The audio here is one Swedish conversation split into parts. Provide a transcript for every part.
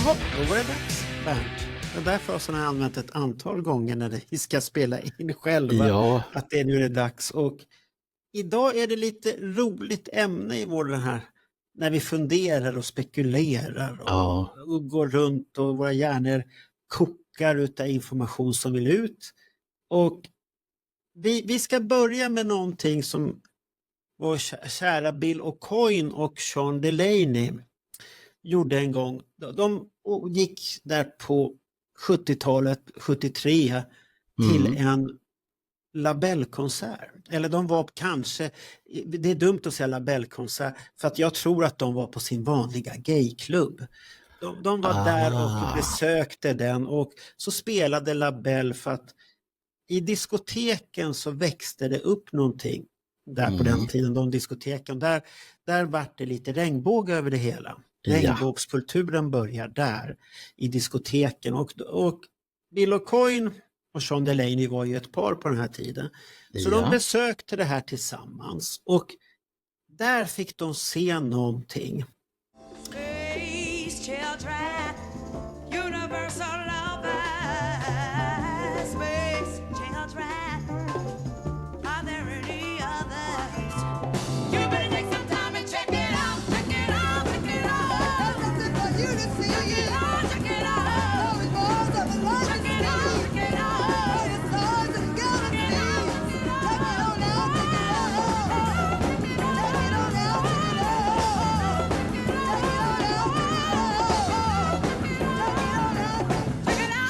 Jaha, då var det dags, Bernt. Det är därför har jag använt ett antal gånger när vi ska spela in själva. Ja, Att det nu är det dags. Och idag är det lite roligt ämne i vår den här. När vi funderar och spekulerar ja, och går runt och våra hjärnor kokar utav information som vill ut. Och vi ska börja med någonting som vår kära Bill O'Coin och Sean Delaney gjorde en gång. De gick där på 70-talet, 73, till en labellkonsert. Eller de var kanske, det är dumt att säga labellkonsert, för att jag tror att de var på sin vanliga gayklubb. De var där och besökte den, och så spelade labell, för att i diskoteken så växte det upp någonting där på den tiden, de diskoteken. Där var det lite regnbåge över det hela. Regnbågskulturen börjar där i diskoteken, och Bill O'Coin och Sean Delaney var ju ett par på den här tiden. Så de besökte det här tillsammans, och där fick de se någonting. Space children, universal lovers. Space children, are there any others? You better take some time and check it out, check it out, check it out. Nothing for you to see. Check it out, check it out. Check it out, check it out. Check it out, the stars and galaxies. Check it out now,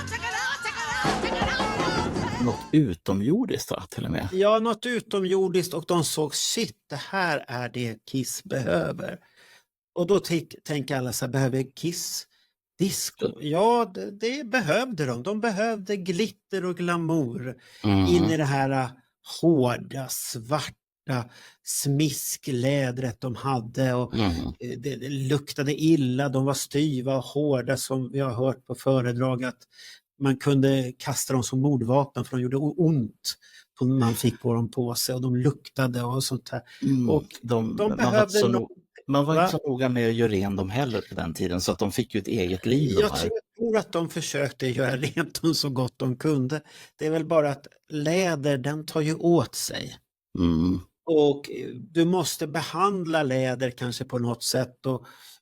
check it out. Check it out now, något utomjordiskt till och med. Ja, något utomjordiskt, och de såg, shit, det här är det Kiss behöver. Och då tänker alla så här, behöver Kiss disco? Ja, det behövde de. De behövde glitter och glamour in i det här hårda, svarta smisklädret de hade, och det luktade illa, de var styva och hårda, som vi har hört på föredrag att man kunde kasta dem som mordvapen, för de gjorde ont när man fick dem på sig, och de luktade och sånt här. Och de behövde man var inte så noga med att göra ren dem heller på den tiden, så att de fick ju ett eget liv. Jag tror att de försökte göra rent dem så gott de kunde. Det är väl bara att läder, den tar ju åt sig. Och du måste behandla läder kanske på något sätt,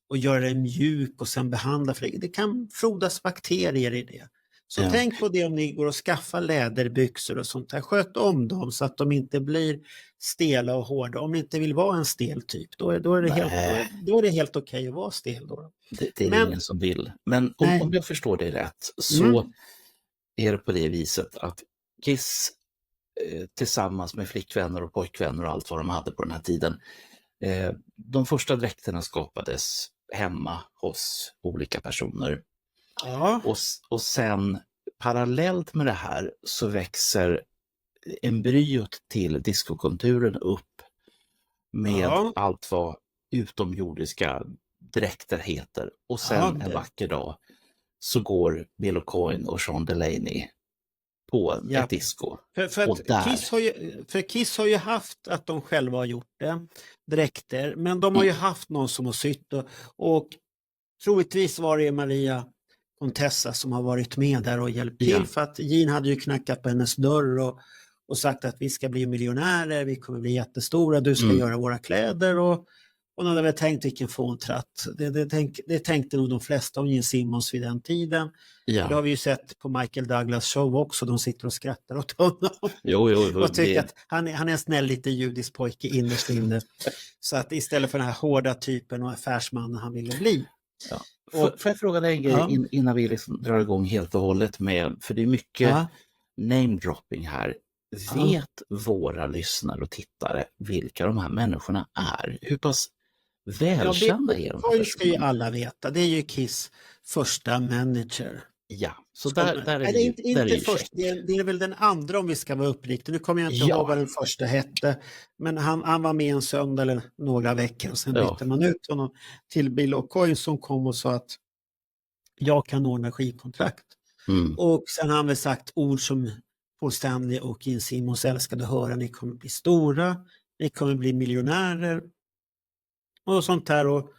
och göra det mjuk och sen behandla, för det kan frodas bakterier i det. Så tänk på det om ni går och skaffar läderbyxor och sånt här. Sköt om dem så att de inte blir stela och hårda. Om ni inte vill vara en stel typ, då är det helt okej att vara stel. Då. Det är ingen som vill. Men om jag förstår det rätt, så är det på det viset att Kiss tillsammans med flickvänner och pojkvänner och allt vad de hade på den här tiden, de första dräkterna skapades hemma hos olika personer. Ja. Och sen parallellt med det här så växer embryot till diskokulturen upp med allt vad utomjordiska dräkter heter. Och sen en vacker dag så går Bill O'Coin och Sean Delaney på ett disco. För Kiss har ju haft att de själva har gjort det, dräkter, men de har ju haft någon som har sytt, och troligtvis var det Maria Contessa som har varit med där och hjälpt till, för att Gene hade ju knackat på hennes dörr och sagt att vi ska bli miljonärer, vi kommer bli jättestora, du ska göra våra kläder, och hon hade väl tänkt vilken fåntratt. Det tänkte nog de flesta om Gene Simmons vid den tiden. Det har vi ju sett på Michael Douglas show också, de sitter och skrattar åt honom. Och tycker att han är en snäll liten judisk pojke innerst inne. Så att istället för den här hårda typen och affärsmannen han ville bli. Ja. Får jag fråga dig en grej innan vi liksom drar igång helt och hållet med, för det är mycket name-dropping här. Vet våra lyssnare och tittare vilka de här människorna är? Hur pass välkända är de? Det ska ju alla veta. Det är ju Kiss första manager. Ja, så där är det det är väl den andra, om vi ska vara uppriktiga. Nu kommer jag inte ihåg vad den första hette, men han var med en söndag eller några veckor, och sen bytte man ut honom till Bill O'Coin, som kom och sa att jag kan ordna skivkontrakt. Och sen har han väl sagt ord som Paul Stanley och Gene Simmons älskade höra: ni kommer bli stora, ni kommer bli miljonärer och sånt här. Och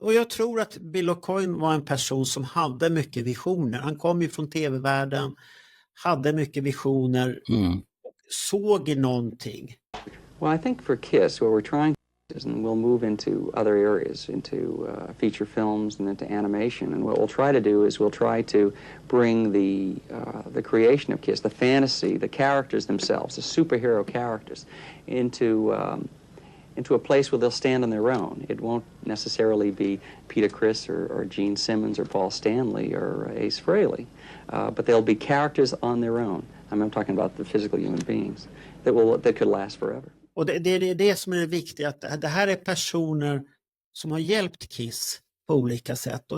Och jag tror att Bill Aucoin var en person som hade mycket visioner. Han kom ju från tv-världen, hade mycket visioner, såg någonting. Well, I think for KISS, what we're trying to do is, and we'll move into other areas, into feature films and into animation. And what we'll try to do is we'll try to bring the creation of KISS, the fantasy, the characters themselves, the superhero characters, into a place where they'll stand on their own. It won't necessarily be Peter Criss or Gene Simmons or Paul Stanley or Ace Frehley, but they'll be characters on their own. I'm talking about the physical human beings that could last forever. Och det är det som är det viktiga, att det här är personer som har hjälpt KISS på olika sätt.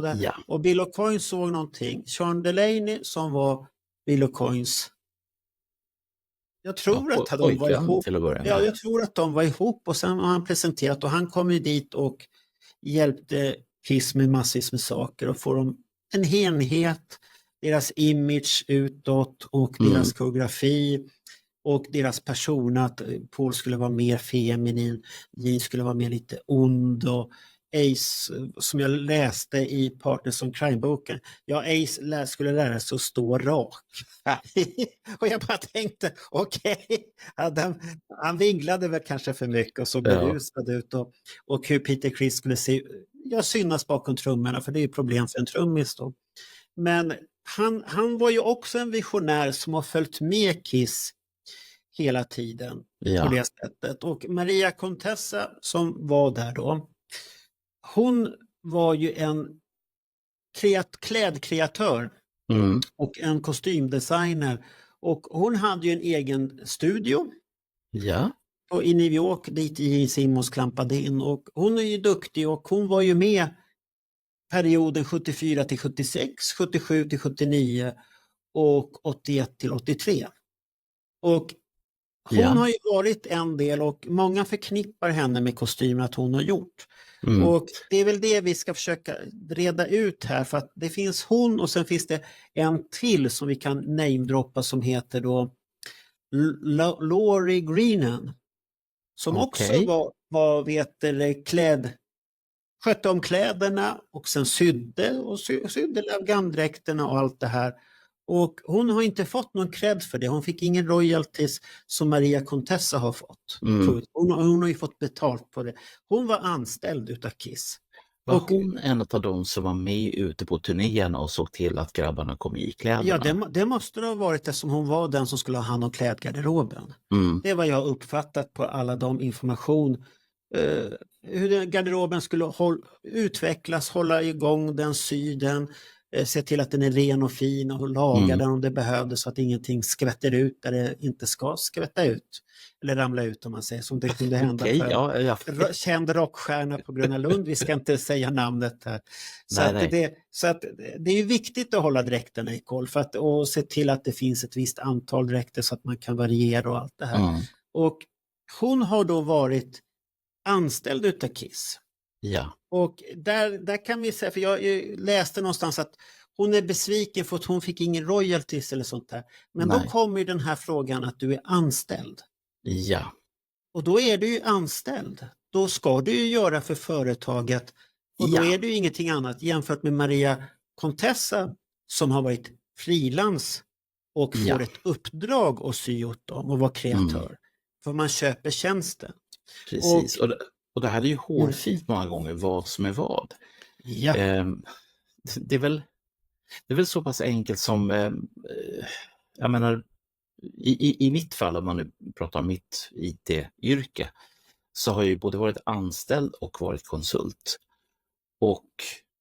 Och Bill Aucoin såg någonting. Sean Delaney som var Bill Aucoins, jag tror att de var ihop. Ja, jag tror att de var ihop och sen har han presenterat och han kom ju dit och hjälpte KISS med massvis med saker och får dem en enhet, deras image utåt och deras koreografi och deras person, att Paul skulle vara mer feminin, Gene skulle vara mer lite ond och Ace, som jag läste i Partners in Crime-boken, Ace skulle lära sig att stå rak. Och jag bara tänkte, okej, han vinglade väl kanske för mycket och så berusad ut och hur Peter Criss skulle synas bakom trummorna, för det är ju problem för en trummis då. Men han var ju också en visionär som har följt med KISS hela tiden på det sättet. Och Maria Contessa som var där då, hon var ju en klädkreatör och en kostymdesigner. Och hon hade ju en egen studio i New York dit Gene Simmons klampade in. Och hon är ju duktig och hon var ju med perioden 74 till 76, 77 till 79 och 81 till 83. Och hon har ju varit en del och många förknippar henne med kostymen att hon har gjort. Och det är väl det vi ska försöka reda ut här, för att det finns hon och sen finns det en till som vi kan namedroppa som heter då Laurie Greenan, som också skötte om kläderna och sen sydde lavgandräkterna och allt det här. Och hon har inte fått någon cred för det. Hon fick ingen royalties som Maria Contessa har fått. Hon har ju fått betalt på det. Hon var anställd utav KISS. Var hon en av de som var med ute på turnéerna och såg till att grabbarna kom i kläderna? Ja, det måste det ha varit det, som hon var den som skulle ha hand om klädgarderoben. Det var jag uppfattat på alla de information. Hur garderoben skulle utvecklas, hålla igång den, syden, se till att den är ren och fin och laga den om det behövdes så att ingenting skvätter ut där det inte ska skvätta ut. Eller ramla ut om man säger, som det kunde hända för känd rockstjärna på Gröna Lund. Vi ska inte säga namnet här. Så att det är viktigt att hålla dräkterna i koll och se till att det finns ett visst antal dräkter så att man kan variera och allt det här. Och hon har då varit anställd utav KISS. Ja. Och där kan vi säga, för jag läste någonstans att hon är besviken för att hon fick ingen royalties eller sånt där. Men då kommer ju den här frågan att du är anställd. Ja. Och då är du ju anställd. Då ska du ju göra för företaget. Och då är det ju ingenting annat jämfört med Maria Contessa som har varit frilans och får ett uppdrag att sy åt dem och vara kreatör. För man köper tjänsten. Precis, och det här är ju hårfint många gånger vad som är vad. Ja. Det är väl så pass enkelt som, jag menar, i mitt fall, om man nu pratar om mitt IT-yrke, så har jag ju både varit anställd och varit konsult. Och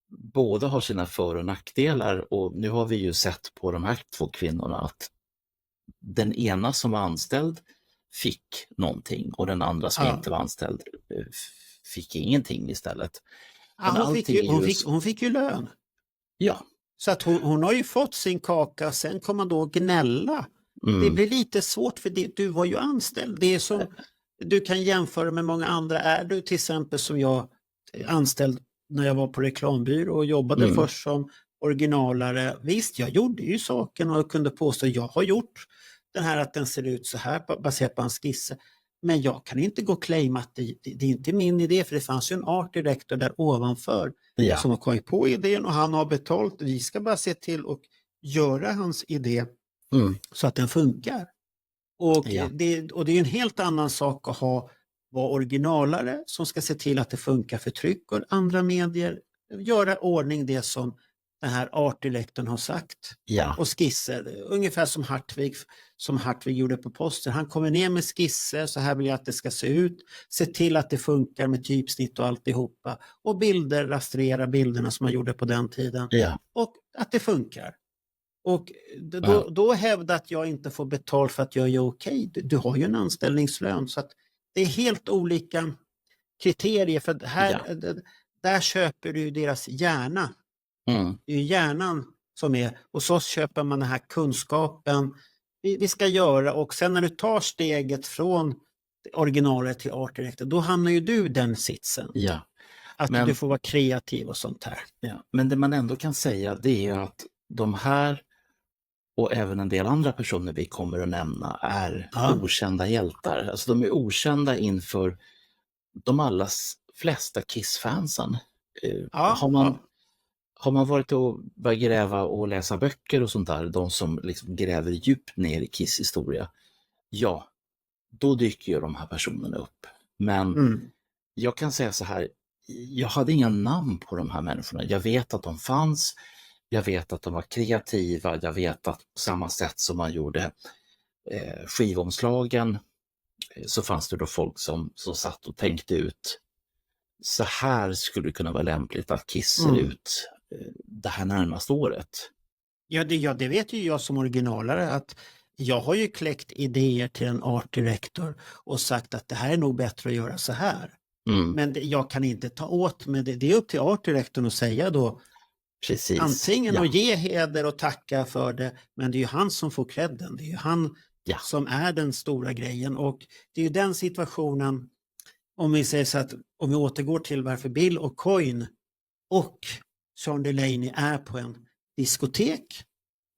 båda har sina för- och nackdelar, och nu har vi ju sett på de här två kvinnorna att den ena som var anställd fick någonting och den andra som inte var anställd fick ingenting istället. Hon fick ju lön. Ja. Så att hon har ju fått sin kaka, sen kommer man då gnälla. Det blir lite svårt för du var ju anställd. Det är som du kan jämföra med många andra. Är du till exempel som jag anställd när jag var på reklambyrå och jobbade först som originalare. Visst, jag gjorde ju saken och jag kunde påstå att jag har gjort den här, att den ser ut så här baserat på en skiss. Men jag kan inte gå och claima att det är inte min idé, för det fanns ju en art director där ovanför som har kommit på idén och han har betalt. Vi ska bara se till att göra hans idé så att den funkar. Och det är en helt annan sak att vara originalare som ska se till att det funkar för tryck och andra medier. Göra ordning det som den här art directorn har sagt. Och skisser, ungefär som Hartvig gjorde på Poster. Han kommer ner med skisser, så här vill jag att det ska se ut. Se till att det funkar med typsnitt och alltihopa. Och bilder, rastrera bilderna som man gjorde på den tiden. Och att det funkar. Och då hävdar att jag inte får betalt för att jag är okej. Du har ju en anställningslön, så att det är helt olika kriterier. För där köper du deras hjärna. Det är ju hjärnan som är, och så köper man den här kunskapen vi ska göra, och sen när du tar steget från originalet till art director, då hamnar ju du i den sitsen. Att du får vara kreativ och sånt här. Men det man ändå kan säga, det är att de här och även en del andra personer vi kommer att nämna är okända hjältar. Alltså de är okända inför de allra flesta Kiss-fansen. Har man varit och börjat gräva och läsa böcker och sånt där, de som liksom gräver djupt ner i Kiss historia, då dyker ju de här personerna upp. Men jag kan säga så här, jag hade inga namn på de här människorna. Jag vet att de fanns, jag vet att de var kreativa, jag vet att på samma sätt som man gjorde skivomslagen så fanns det då folk som satt och tänkte ut, så här skulle det kunna vara lämpligt att Kiss ser ut det här närmaste året. Det vet ju jag som originalare, att jag har ju kläckt idéer till en art director och sagt att det här är nog bättre att göra så här. Men jag kan inte ta åt mig det. Det är upp till art directorn att säga då. Precis. Antingen att ge heder och tacka för det, men det är ju han som får credden. Det är ju han som är den stora grejen, och det är ju den situationen, om vi säger så att, om vi återgår till varför Bill och Coyne och Sean Delaney är på en diskotek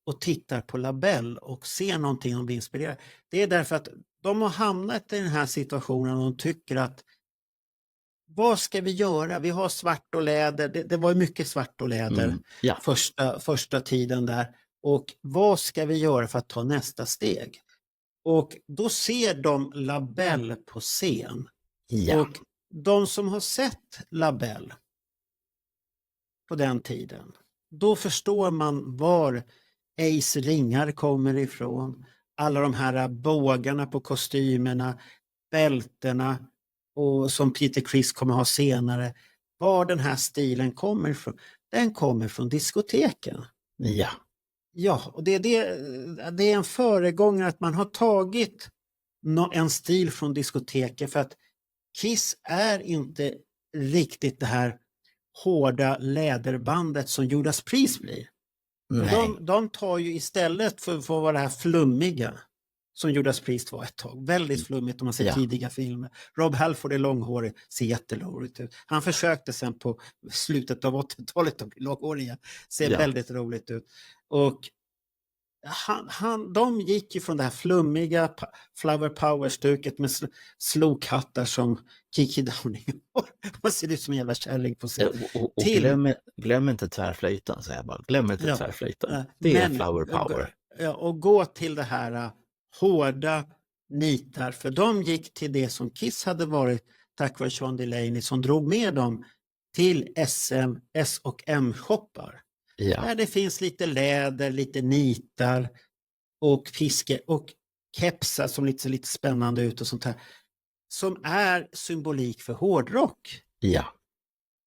och tittar på labell och ser någonting och blir inspirerade. Det är därför att de har hamnat i den här situationen och de tycker att vad ska vi göra? Vi har svart och läder. Det var mycket svart och läder första tiden där. Och vad ska vi göra för att ta nästa steg? Och då ser de labell på scen. Och de som har sett labell på den tiden, då förstår man var Ace ringar kommer ifrån. Alla de här bågarna på kostymerna, bältena, och som Peter Criss kommer ha senare, var den här stilen kommer ifrån. Den kommer från diskoteken. Och det är en föregångare att man har tagit en stil från diskoteken, för att Kiss är inte riktigt det här hårda läderbandet som Judas Priest blir. De tar ju istället för att vara det här flummiga som Judas Priest var ett tag. Väldigt flummigt om man ser tidiga filmer. Rob Halford är långhårig, ser jätteroligt ut. Han försökte sen på slutet av 80-talet att bli långhårig igen. Ser väldigt roligt ut. Och de gick ju från det här flummiga Flower Power-stuket med slokhattar som Kiki Downing. Man ser ut som en jävla kärring på sig. Och glöm inte tvärflöjten, säger jag bara. Glöm inte tvärflöjten. Det är Flower Power. Och gå till det här hårda nitar, för de gick till det som Kiss hade varit tack vare Sean Delaney, som drog med dem till S&M-shoppar. Där det finns lite läder, lite nitar och fiske och kepsar som ser lite spännande ut och sånt här, som är symbolik för hårdrock.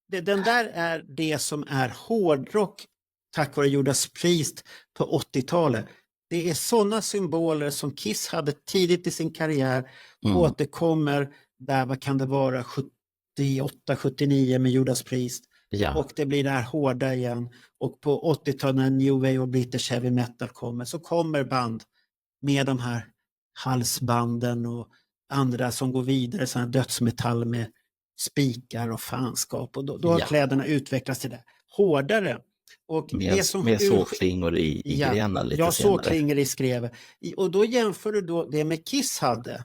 Den där är det som är hårdrock tack vare Judas Priest på 80-talet. Det är sådana symboler som Kiss hade tidigt i sin karriär, återkommer där, vad kan det vara, 78-79 med Judas Priest. Och det blir det här hårda igen. Och på 80-talet när New Wave och British Heavy Metal kommer, så kommer band med de här halsbanden och andra som går vidare, sådana dödsmetall med spikar och fanskap. Och då har kläderna utvecklats till det hårdare. Och med såklingor i grena lite senare. Såklingor i skrevet. Och då jämför du då det med Kiss hade.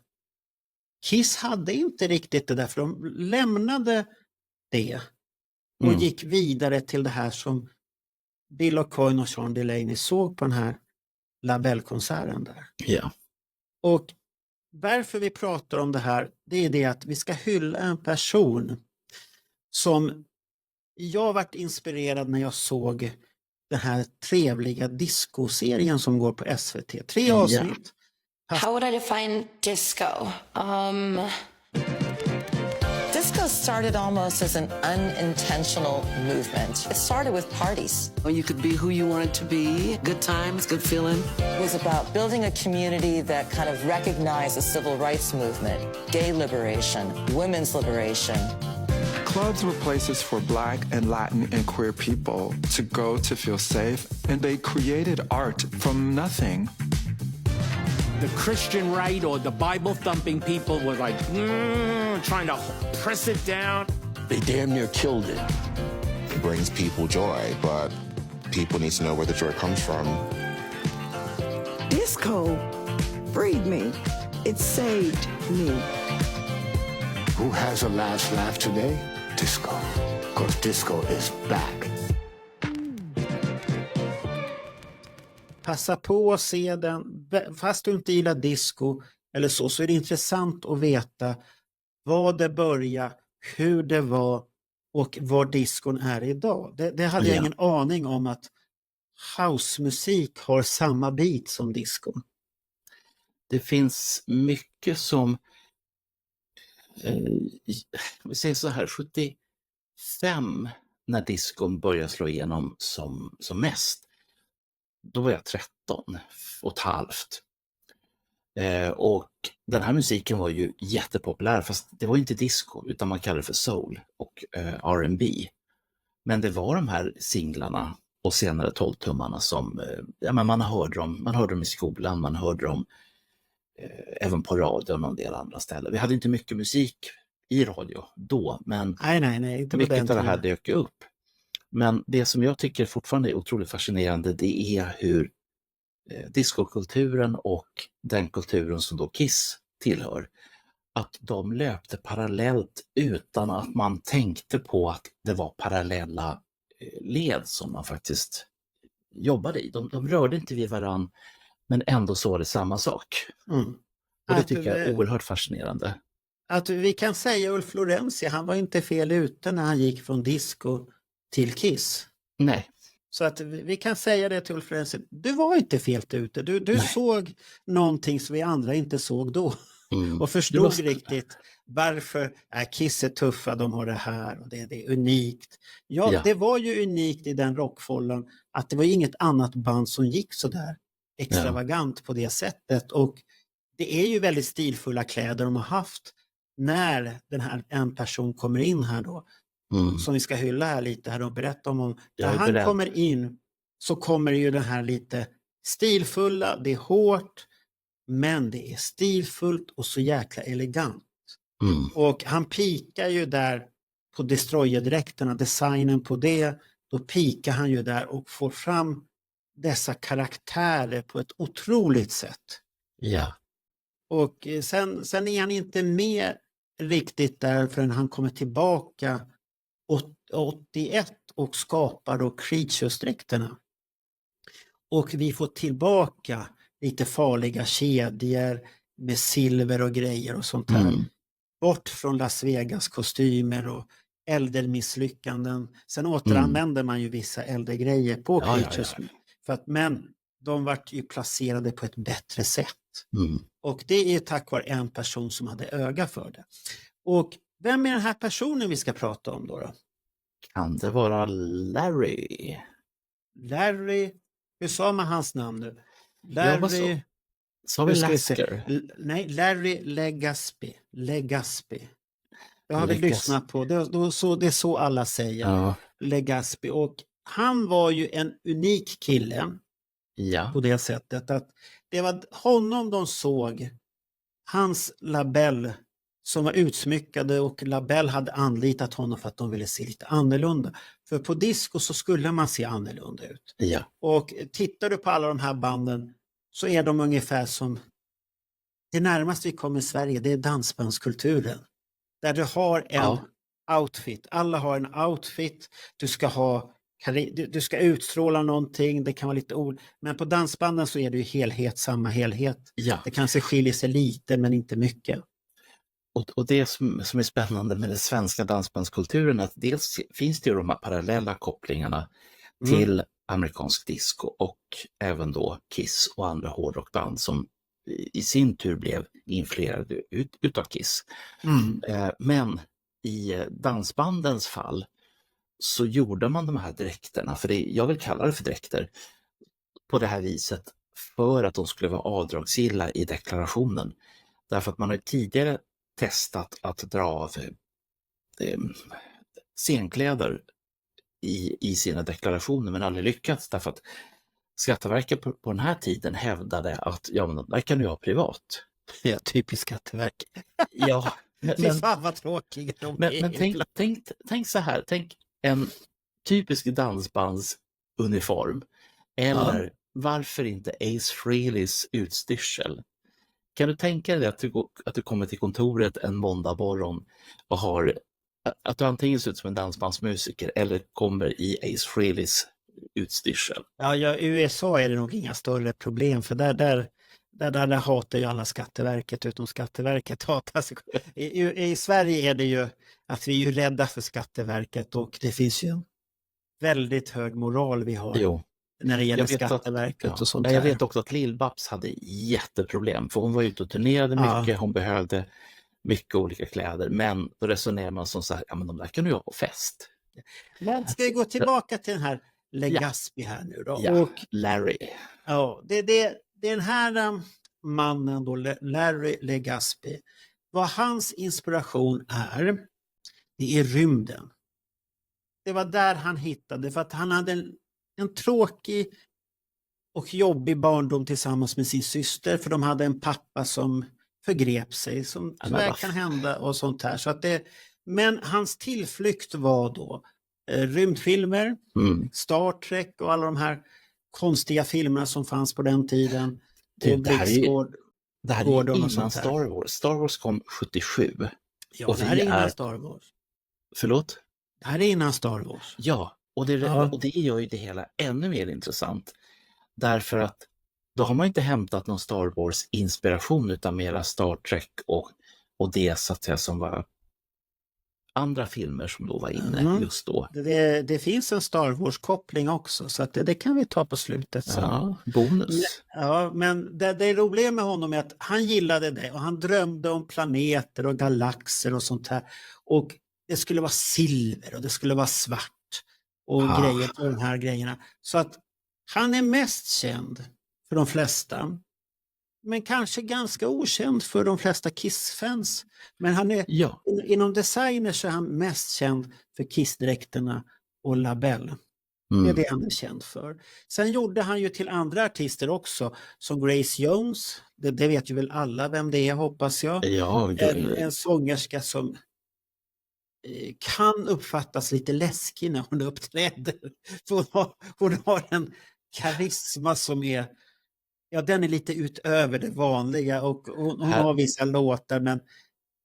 Kiss hade inte riktigt det där, för de lämnade det och gick vidare till det här som Bill Aucoin och Sean Delaney såg på den här labellkonserten där. Ja. Och varför vi pratar om det här, det är det att vi ska hylla en person som jag varit inspirerad när jag såg den här trevliga discoserien som går på SVT. 3 avsnitt. How would I define disco? Disco started almost as an unintentional movement. It started with parties. Or you could be who you wanted to be. Good times, good feeling. It was about building a community that kind of recognized the civil rights movement, gay liberation, women's liberation. Clubs were places for Black and Latin and queer people to go to feel safe, and they created art from nothing. The Christian right or the Bible-thumping people were like, trying to press it down. They damn near killed it. It brings people joy, but people need to know where the joy comes from. Disco freed me. It saved me. Who has a last laugh today? Disco. Because disco is back. Passa på att se den, fast du inte gillar disco eller så är det intressant att veta vad det började, hur det var och var diskon är idag. Det hade jag ingen aning om, att housemusik har samma bit som disco. Det finns mycket som, vi säger så här, 75 när diskon började slå igenom som mest. Då var jag 13 och ett halvt. Och den här musiken var ju jättepopulär, fast det var inte disco utan man kallade det för soul och R&B. Men det var de här singlarna och senare 12-tummarna som man hörde dem i skolan, man hörde dem även på radion och en del andra ställen. Vi hade inte mycket musik i radio då, men nej, inte mycket av det här dök upp. Men det som jag tycker fortfarande är otroligt fascinerande, det är hur discokulturen och den kulturen som då Kiss tillhör, att de löpte parallellt utan att man tänkte på att det var parallella led som man faktiskt jobbade i. De rörde inte vid varann, men ändå så var det samma sak. Och det tycker jag är oerhört fascinerande. Att vi kan säga Ulf Lorenzi, han var inte fel ute när han gick från disco till Kiss. Nej. Så att vi kan säga det till Ulf Lorenzi, du var inte fel ute. Du såg någonting som vi andra inte såg då. Och förstod riktigt varför Kiss är tuffa, de har det här och det är unikt. Ja, det var ju unikt i den rockfållan att det var inget annat band som gick så där extravagant på det sättet. Och det är ju väldigt stilfulla kläder de har haft när en person kommer in här då. Som vi ska hylla här lite här och berätta om. När han kommer in så kommer ju den här lite stilfulla, det är hårt, men det är stilfullt och så jäkla elegant. Och han pikar ju där på Destroyer-dräkterna, designen på det, då pikar han ju där och får fram dessa karaktärer på ett otroligt sätt. Ja. Och sen är han inte med riktigt där förrän han kommer tillbaka 81 och skapar då Creatures-dräkterna. Och vi får tillbaka lite farliga kedjor med silver och grejer och sånt här. Bort från Las Vegas-kostymer och äldre-misslyckanden. Sen återanvänder man ju vissa äldre grejer på Creatures. Men de vart ju placerade på ett bättre sätt. Och det är tack vare en person som hade öga för det. Och vem är den här personen vi ska prata om då? Kan det vara Larry? Larry, hur sa man hans namn nu? Larry... Sa vi Lasker? Nej, Larry Legaspi. Jag har lyssnat på, det är så alla säger. Ja. Legaspi. Och han var ju en unik kille. Ja. På det sättet att det var honom de såg, hans labell som var utsmyckade, och labell hade anlitat honom för att de ville se lite annorlunda. För på disco så skulle man se annorlunda ut. Ja. Och tittar du på alla de här banden så är de ungefär som det närmaste vi kommer i Sverige, det är dansbandskulturen. Där du har en outfit. Alla har en outfit. Du ska utstråla någonting. Det kan vara lite ord. Men på dansbanden så är det ju helhet, samma helhet. Ja. Det kanske skiljer sig lite, men inte mycket. Och det som är spännande med den svenska dansbandskulturen är att dels finns det ju de här parallella kopplingarna till amerikansk disco och även då Kiss och andra hårdrockband som i sin tur blev influerade utav Kiss. Men i dansbandens fall så gjorde man de här dräkterna, för jag vill kalla det för dräkter, på det här viset för att de skulle vara avdragsgilla i deklarationen. Därför att man har tidigare testat att dra av scenkläder i sina deklarationer men aldrig lyckats, därför att Skatteverket på den här tiden hävdade att men de där kan du ha privat. Ja, typiskt Skatteverket. Ja, men fan vad tråkiga de är. Men tänk så här, tänk en typisk dansbandsuniform. Eller varför inte Ace Frehleys utstyrsel? Kan du tänka dig att du kommer till kontoret en måndag morgon och att du antingen ser ut som en dansbandsmusiker eller kommer i Ace Frehleys utstyrsel? Ja, i USA är det nog inga större problem, för där hatar ju alla Skatteverket, utom Skatteverket hatar sig. I Sverige är det ju att vi är ju rädda för Skatteverket, och det finns ju en väldigt hög moral vi har när det gäller Skatteverket och sånt där. Jag vet också att Lill-Babs hade jätteproblem, för hon var ute och turnerade mycket, hon behövde mycket olika kläder, men då resonerar man som så här, men de där kan du ha på fest. Men ska vi gå tillbaka till den här Legaspi här nu då? Ja, och, Larry. Ja, det är den här mannen då, Larry Legaspi. Vad hans inspiration är, det är rymden. Det var där han hittade, för att han hade en tråkig och jobbig barndom tillsammans med sin syster, för de hade en pappa som förgrep sig, som tyvärr kan hända och sånt här. Så att men hans tillflykt var då rymdfilmer, Star Trek och alla de här konstiga filmerna som fanns på den tiden. Det här är innan Star Wars. Star Wars kom 77. Ja, och det här är innan Star Wars. Förlåt? Det här är innan Star Wars. Ja, och det gör ju det hela ännu mer intressant. Därför att då har man inte hämtat någon Star Wars-inspiration, utan mera Star Trek och det så att säga som var andra filmer som då var inne just då. Det finns en Star Wars-koppling också, så att det kan vi ta på slutet. Så. Ja, bonus. Men det roliga med honom är att han gillade det, och han drömde om planeter och galaxer och sånt här. Och det skulle vara silver och det skulle vara svart och grejer på de här grejerna. Så att han är mest känd för de flesta, men kanske ganska okänd för de flesta Kiss-fans. Men han är inom designer så är han mest känd för Kiss-dräkterna och labell. Det är det han är känd för. Sen gjorde han ju till andra artister också, som Grace Jones. Det vet ju väl alla vem det är, hoppas jag. Ja, en sångerska som kan uppfattas lite läskig när hon uppträder. Hon har en karisma som är, den är lite utöver det vanliga, och hon har vissa låtar, men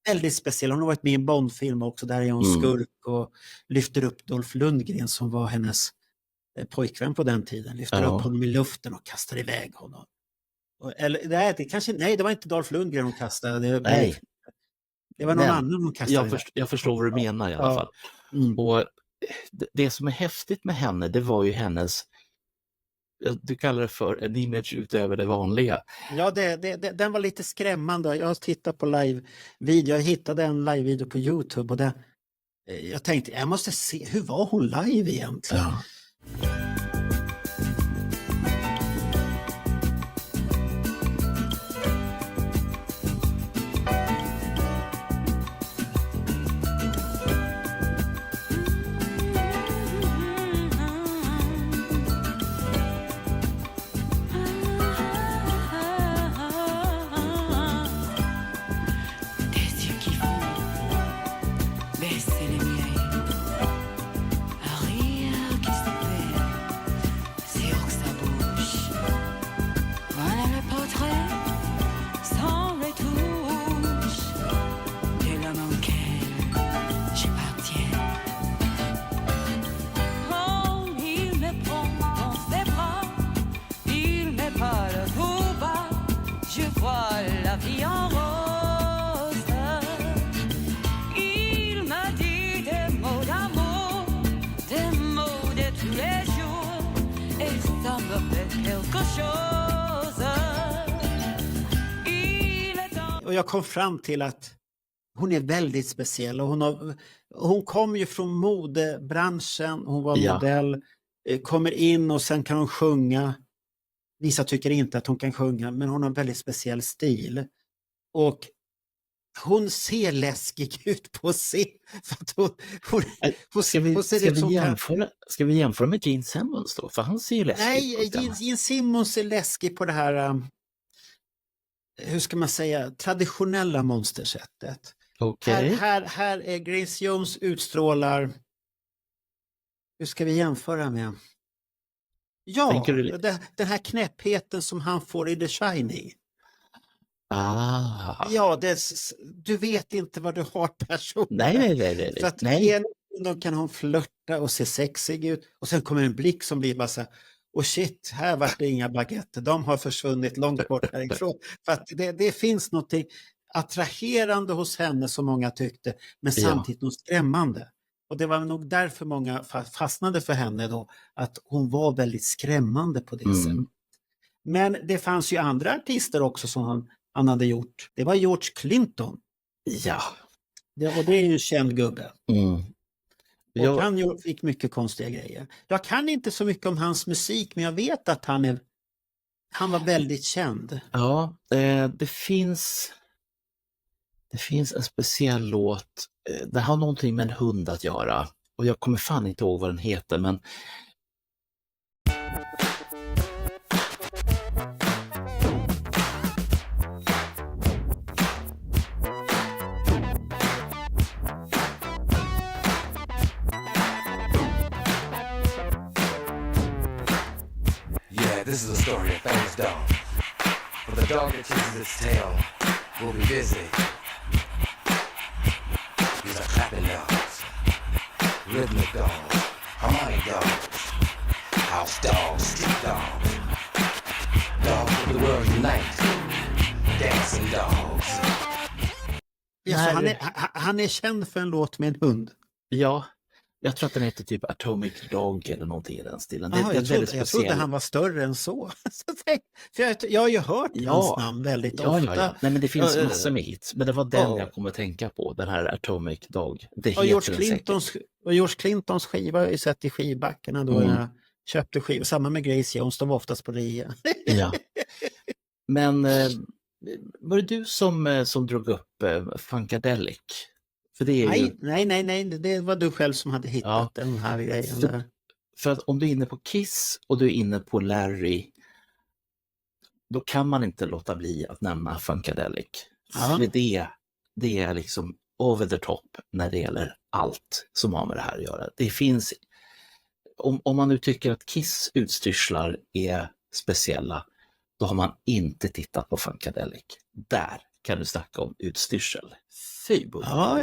väldigt speciell. Hon har varit med i en Bond-film också, där är hon skurk och lyfter upp Dolph Lundgren som var hennes pojkvän på den tiden. Lyfter upp honom i luften och kastar iväg honom. Det var inte Dolph Lundgren hon kastade. Det var någon annan hon kastade. Jag förstår vad du menar i alla fall. Och det som är häftigt med henne, det var ju hennes, du kallar det för en image utöver det vanliga. Ja, den var lite skrämmande. Jag har tittat på live-video. Jag hittade en live-video på YouTube, och jag tänkte, jag måste se, hur var hon live egentligen? Ja. Baissez les mireilles, rire qui se partie en rose. Il me dit des mots d'amour, des mots de tous les jours, et ça me fait quelque chose. Il est en... Och jag kom fram till att hon är väldigt speciell. Och hon kom ju från modebranschen, hon var modell, kommer in och sen kan hon sjunga. Vissa tycker inte att hon kan sjunga, men hon har en väldigt speciell stil. Och hon ser läskig ut på sig. För att Ska vi jämföra med Gene Simmons då? För han ser ju läskig ut. Nej, Gene Simmons är läskig på det här, hur ska man säga, traditionella monstersättet. Okay. Här är Grace Jones utstrålar, hur ska vi jämföra med? Ja, den här knäppheten som han får i The Shining. Ja, du vet inte vad du har personen. Nej. Så att då kan hon flörta och se sexig ut. Och sen kommer en blick som blir bara så här, och shit, här var det inga baguetter. De har försvunnit långt bort härifrån. För att det finns något attraherande hos henne som många tyckte, men samtidigt något skrämmande. Och det var nog därför många fastnade för henne då, att hon var väldigt skrämmande på det sättet. Men det fanns ju andra artister också som han hade gjort. Det var George Clinton. Ja. Och det är ju en känd gubbe. Och han fick mycket konstiga grejer. Jag kan inte så mycket om hans musik, men jag vet att han var väldigt känd. Ja, det finns en speciell låt. Det har någonting med en hund att göra. Och jag kommer fan inte ihåg vad den heter, men This is a story of famous dog. For the dog that chases its tail will be busy. These are clapping dogs, rhythmic dogs, harmonic dogs, house dogs, street dogs, dogs of the world unite, dancing dogs. Ja, så han är känd för en låt med en hund. Ja. Jag tror att den heter typ Atomic Dog eller någonting i den stilen. Jag trodde han var större än så. För jag har ju hört hans namn väldigt ofta. Ja. Nej, men det finns massor med hits. Men det var den jag kommer att tänka på, den här Atomic Dog. Och George Clintons skiva har jag sett i skivbackarna då jag köpte skivor. Samma med Grace Jones, de var oftast på rea. Ja. Men var det du som drog upp Funkadelic? För det är ju... Nej, det var du själv som hade hittat den här grejen. För att om du är inne på Kiss och du är inne på Larry, då kan man inte låta bli att nämna Funkadelic. För det är liksom over the top när det gäller allt som har med det här att göra. Det finns, om man nu tycker att Kiss utstyrslar är speciella, då har man inte tittat på Funkadelic. Där kan du snacka om utstyrsel. Fy bull. Ja.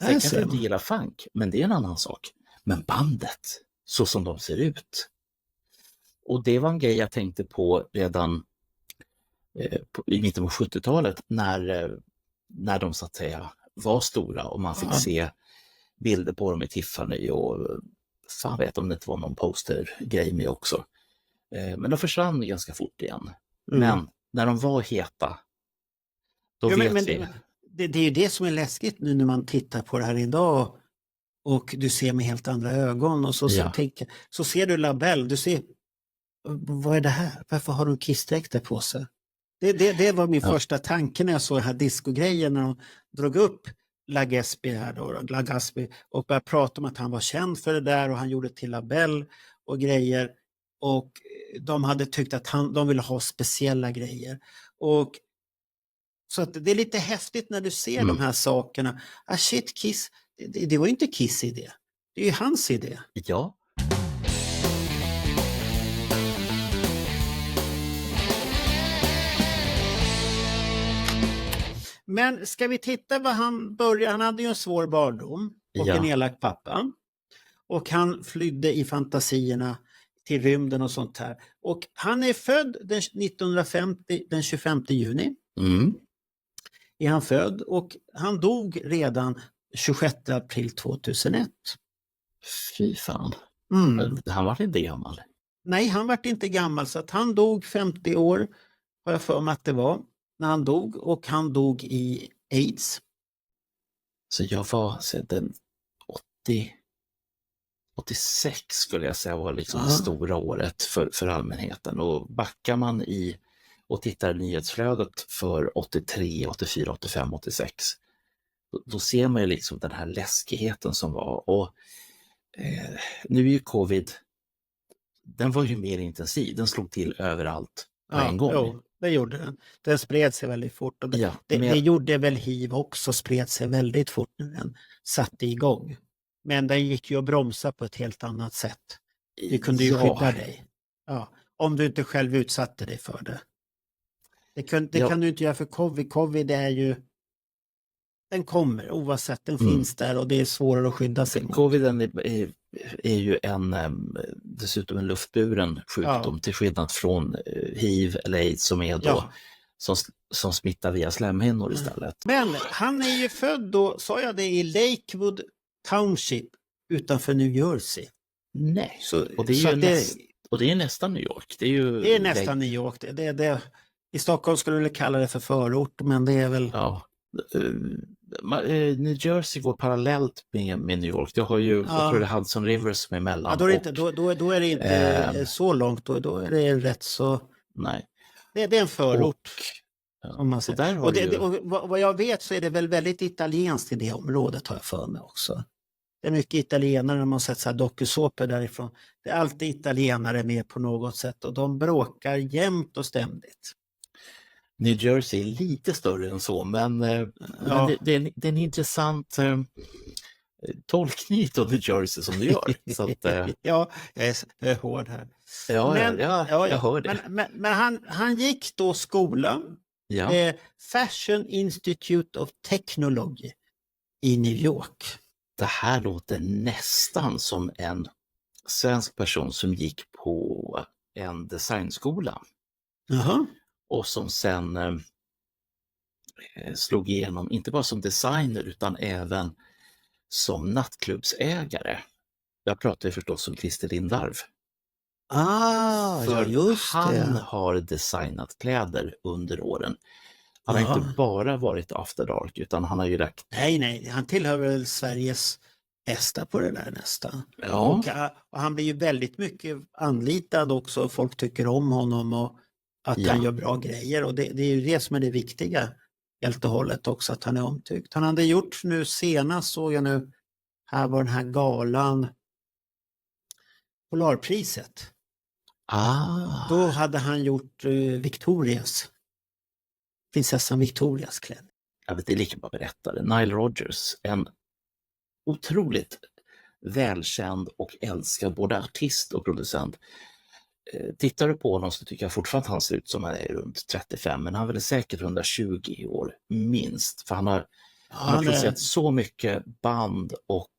Jag kan inte gilla funk, men det är en annan sak. Men bandet, så som de ser ut. Och det var en grej jag tänkte på redan i mitten på 70-talet när de så att säga var stora och man fick se bilder på dem i Tiffany och fan vet om det inte var någon postergrej med också. Men de försvann ganska fort igen. Men när de var heta, då vet vi. Det är ju det som är läskigt nu när man tittar på det här idag. och du ser med helt andra ögon och så ser du Labelle, du ser, vad är det här? Varför har du kissdräkter på sig? Det var min första tanke när jag såg den här discogrejen, när de drog upp Lagaspi och började prata om att han var känd för det där och han gjorde till Labelle och grejer, och de hade tyckt att de ville ha speciella grejer. Och så att det är lite häftigt när du ser de här sakerna. Shit, Kiss, det var ju inte Kiss idé. Det är ju hans idé. Ja. Men ska vi titta vad han började? Han hade ju en svår barndom och en elak pappa. Och han flydde i fantasierna till rymden och sånt här. Och han är född 1950, den 25 juni. Är han född, och han dog redan 26 april 2001. Fy fan. Han var inte gammal. Nej, han var inte gammal, så att han dog 50 år, har jag för mig att det var, när han dog, och han dog i AIDS. Så jag var sedan 86 skulle jag säga var liksom det stora året för allmänheten, och backar man och tittar i nyhetsflödet för 83, 84, 85, 86, då ser man ju liksom den här läskigheten som var. Och nu är ju covid, den var ju mer intensiv, den slog till överallt på en gång. Jo, det gjorde den. Den spred sig väldigt fort, och det gjorde väl HIV också, spred sig väldigt fort när den satte igång. Men den gick ju att bromsa på ett helt annat sätt. Du kunde ju skydda dig. Ja, om du inte själv utsatte dig för det. Det kan du inte göra för covid. Covid är ju, den kommer oavsett, den finns där, och det är svårare att skydda sig mot. Coviden är ju dessutom en luftburen sjukdom, till skillnad från HIV eller AIDS som är då som smittar via slemhinnor istället. Men han är ju född då, sa jag det, i Lakewood Township utanför New Jersey. Nej, och det är ju nästan New York. Det är nästan New York. I Stockholm skulle du kalla det för förort, men det är väl... Ja. New Jersey går parallellt med New York. Det har ju, jag tror det är Hudson River som är emellan. Då är det inte så långt, då är det rätt så... Nej. Det är en förort. Om man säger. Och vad jag vet så är det väl väldigt italienskt i det området, har jag för mig också. Det är mycket italienare när man sett så här dokusåpor därifrån. Det är alltid italienare med på något sätt, och de bråkar jämt och ständigt. New Jersey är lite större än så, men det är en intressant tolkning av New Jersey som du gör. Så att, ja, jag är hård här. Jag hör det. Men han gick då skola, Fashion Institute of Technology i New York. Det här låter nästan som en svensk person som gick på en designskola. Och som sen slog igenom, inte bara som designer utan även som nattklubbsägare. Jag pratar ju förstås om Christer Lindarw. Han har designat kläder under åren. Han har inte bara varit After Dark, utan han har ju lagt... Nej, han tillhör väl Sveriges bästa på det där nästan. Och han blir ju väldigt mycket anlitad också. Folk tycker om honom och att han gör bra grejer. Och det är ju det som är det viktiga helt och hållet också, att han är omtyckt. Han hade gjort nu senast, såg jag nu, här var den här galan, Polarpriset. Då hade han gjort prinsessan Victorias kläder. Jag vet, det är lika bra berättare. Nile Rodgers, en otroligt välkänd och älskad både artist och producent. Tittar du på honom så tycker jag fortfarande att han ser ut som han är runt 35, men han är väl säkert 120 år minst. För han har producerat så mycket band och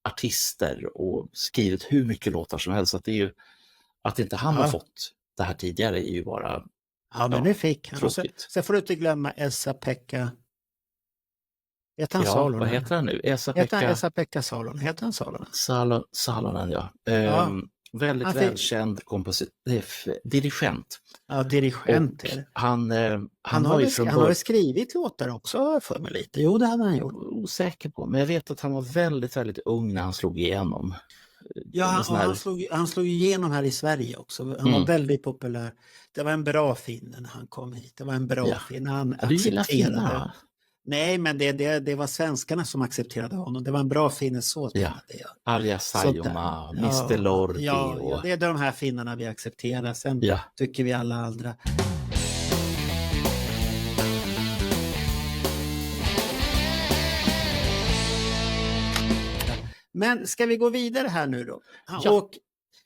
artister och skrivit hur mycket låtar som helst. Att det är ju, att inte han har fått det här tidigare är ju bara... Ja, men det fick han. Sen får du inte glömma Esa-Pekka. Heter han Salonen? Vad heter han nu? Esa-Pekka Salonen. Heter han Salonen? Salonen, ja. Väldigt välkänd dirigent. Ja, dirigent. Och han Han var ju har, från han har skrivit låtar också för mig lite. Jo, det hade han gjort. osäker på, men jag vet att han var väldigt, väldigt ung när han slog igenom. Ja, han slog igenom här i Sverige också. Han var väldigt populär. Det var en bra finne när han kom hit. Det var en bra finne. Han Du gillar accepterade. finnar? Nej, men det var svenskarna som accepterade honom. Det var en bra finne så. Ja. Arja Saijonmaa, Mr Lordi. Ja, det är de här finnarna vi accepterar. Sen tycker vi alla andra. Men ska vi gå vidare här nu då? Och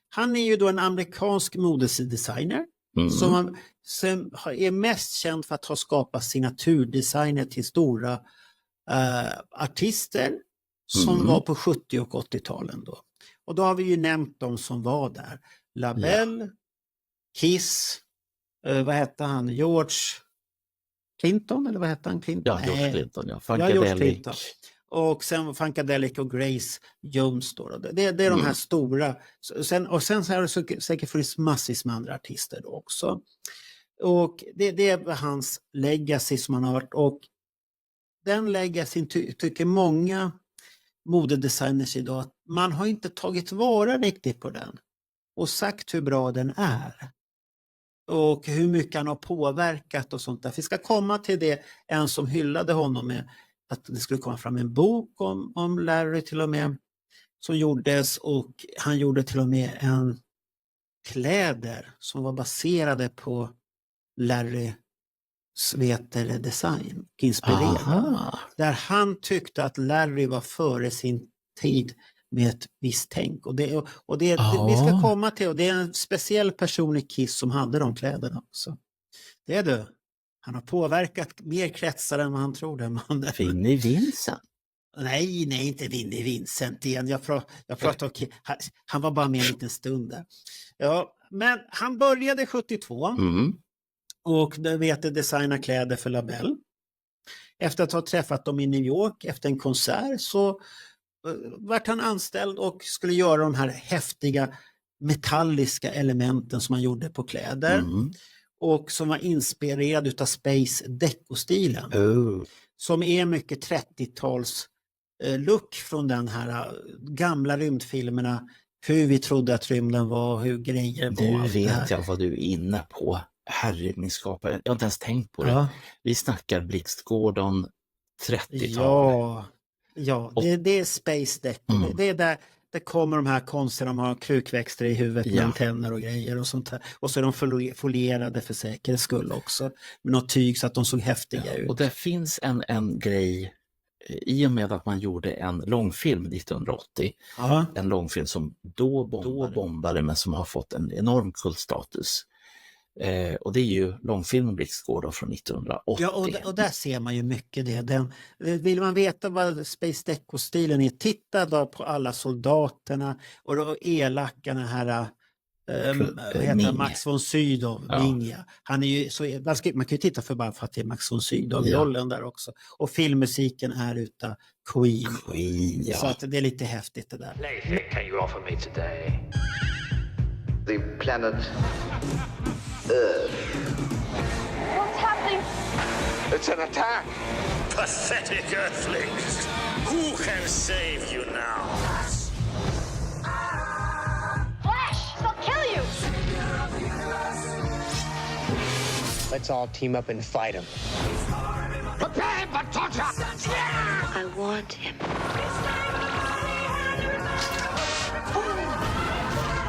han är ju då en amerikansk modedesigner som är mest känd för att ha skapat signaturdesigner till stora artister som var på 70- och 80-talen då. Och då har vi ju nämnt de som var där. LaBelle, Kiss, vad hette han? George Clinton, eller vad hette han? Clinton? Ja, George Clinton, George Clinton. Och sen Funkadelic och Grace Jones då. Det är de här stora. Sen så har det säkert funnits massvis med andra artister då också. Och det är hans legacy som han har varit. Och den legacyn tycker många modedesigners idag att man har inte tagit vara riktigt på den. Och sagt hur bra den är. Och hur mycket han har påverkat och sånt där. Vi ska komma till det, en som hyllade honom med att det skulle komma fram en bok om Larry till och med som gjordes, och han gjorde till och med en kläder som var baserade på Larrys design, inspirerad. Där han tyckte att Larry var före sin tid med ett visst tänk. Och det vi ska komma till, och det är en speciell person i Kiss som hade de kläderna också. Det är det. Han har påverkat mer kretsar än vad han trodde. Vinnie Vincent? Nej, inte Vinnie Vincent igen. Jag pratar om, han var bara med en liten stund där. Ja, men han började 72 och designa kläder för LaBelle. Efter att ha träffat dem i New York efter en konsert så vart han anställd och skulle göra de här häftiga metalliska elementen som han gjorde på kläder. Och som var inspirerad utav Space Deco-stilen. Som är mycket 30-tals look från den här gamla rymdfilmerna. Hur vi trodde att rymden var, hur grejer var. Nu vet jag vad du är inne på. Herre min skapare. Jag har inte ens tänkt på det. Vi snackar Blixt Gordon 30-tal. Ja, det är Space Deco. Det är där det kommer de här konsterna, de har krukväxter i huvudet med antenner och grejer och sånt här. Och så är de folierade för säkerhets skull också. Med något tyg så att de såg häftiga ut. Och det finns en grej, i och med att man gjorde en långfilm 1980. En långfilm som då bombade men som har fått en enorm kultstatus. Och det är ju långfilmen Blixt Gordon från 1980. Ja, och där ser man ju mycket det. Vill man veta vad Space Deco-stilen är, titta då på alla soldaterna och då elackarna här, Max von Sydow, Ninja. Han är ju man kan ju titta bara för att det är Max von Sydow i rollen där också. Och filmmusiken är utav Queen. Så att det är lite häftigt det där. Anything can you offer me today? The planet Earth. What's happening? It's an attack. Pathetic earthlings. Who can save you now? Flash! They'll kill you! Let's all team up and fight him. Prepare for torture! I want him.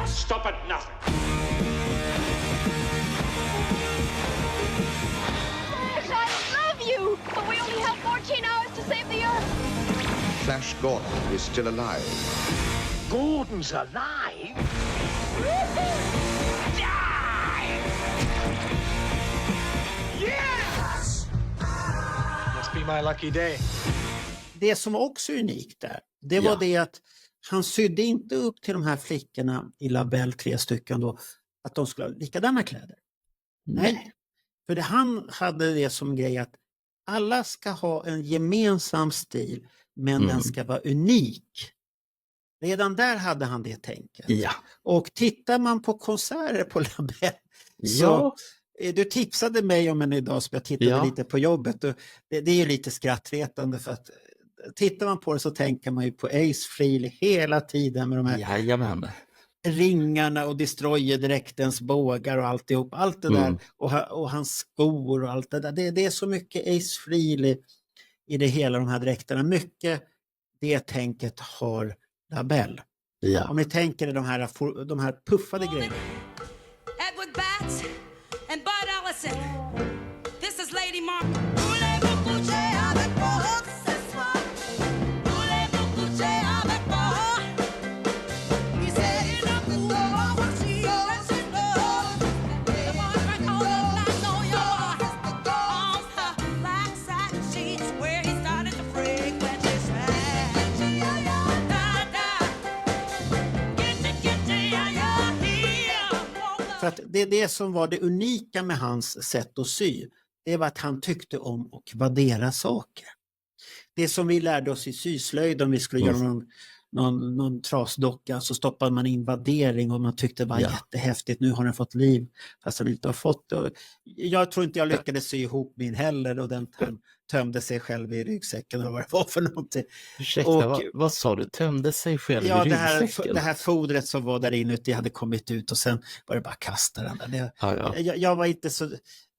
Stop at nothing. Flash, I love you! But we only have 14 hours to save the Earth! Flash Gordon is still alive. Gordon's alive? Die! Yes! Must be my lucky day. Det som också är unikt där, det var det att han sydde inte upp till de här flickorna i LaBelle, 3 stycken då, att de skulle ha likadana kläder. Nej. För han hade det som grej att alla ska ha en gemensam stil, men den ska vara unik. Redan där hade han det tänket. Ja. Och tittar man på konserter på Labelle Ja. du tipsade mig om en idag som jag tittade lite på jobbet. Och det är ju lite skrattretande för att tittar man på det så tänker man ju på Ace Frehley hela tiden med de här Jajamän. ringarna och destroyer-dräktens bågar och alltihop. Allt det där och hans skor och allt det där. Det är så mycket Ace Frehley i det hela, de här dräkterna. Mycket det tänket har Labelle. Ja. Om ni tänker de här puffade grejerna. Edward Batts and Bud Ellison. This is Lady Martin. För att det som var det unika med hans sätt att sy, det var att han tyckte om att vaddera saker. Det som vi lärde oss i syslöjd, om vi skulle göra någon trasdocka, så stoppade man in vaddering och man tyckte det var jättehäftigt. Nu har den fått liv, fast den inte har fått det. Jag tror inte jag lyckades sy ihop min heller, och den tömde sig själv i ryggsäcken eller vad det var för någonting. Ursäkta, vad sa du? Tömde sig själv i ryggsäcken? Det här fodret som var där inuti hade kommit ut och sen var det bara kasta den där. Jag var inte så...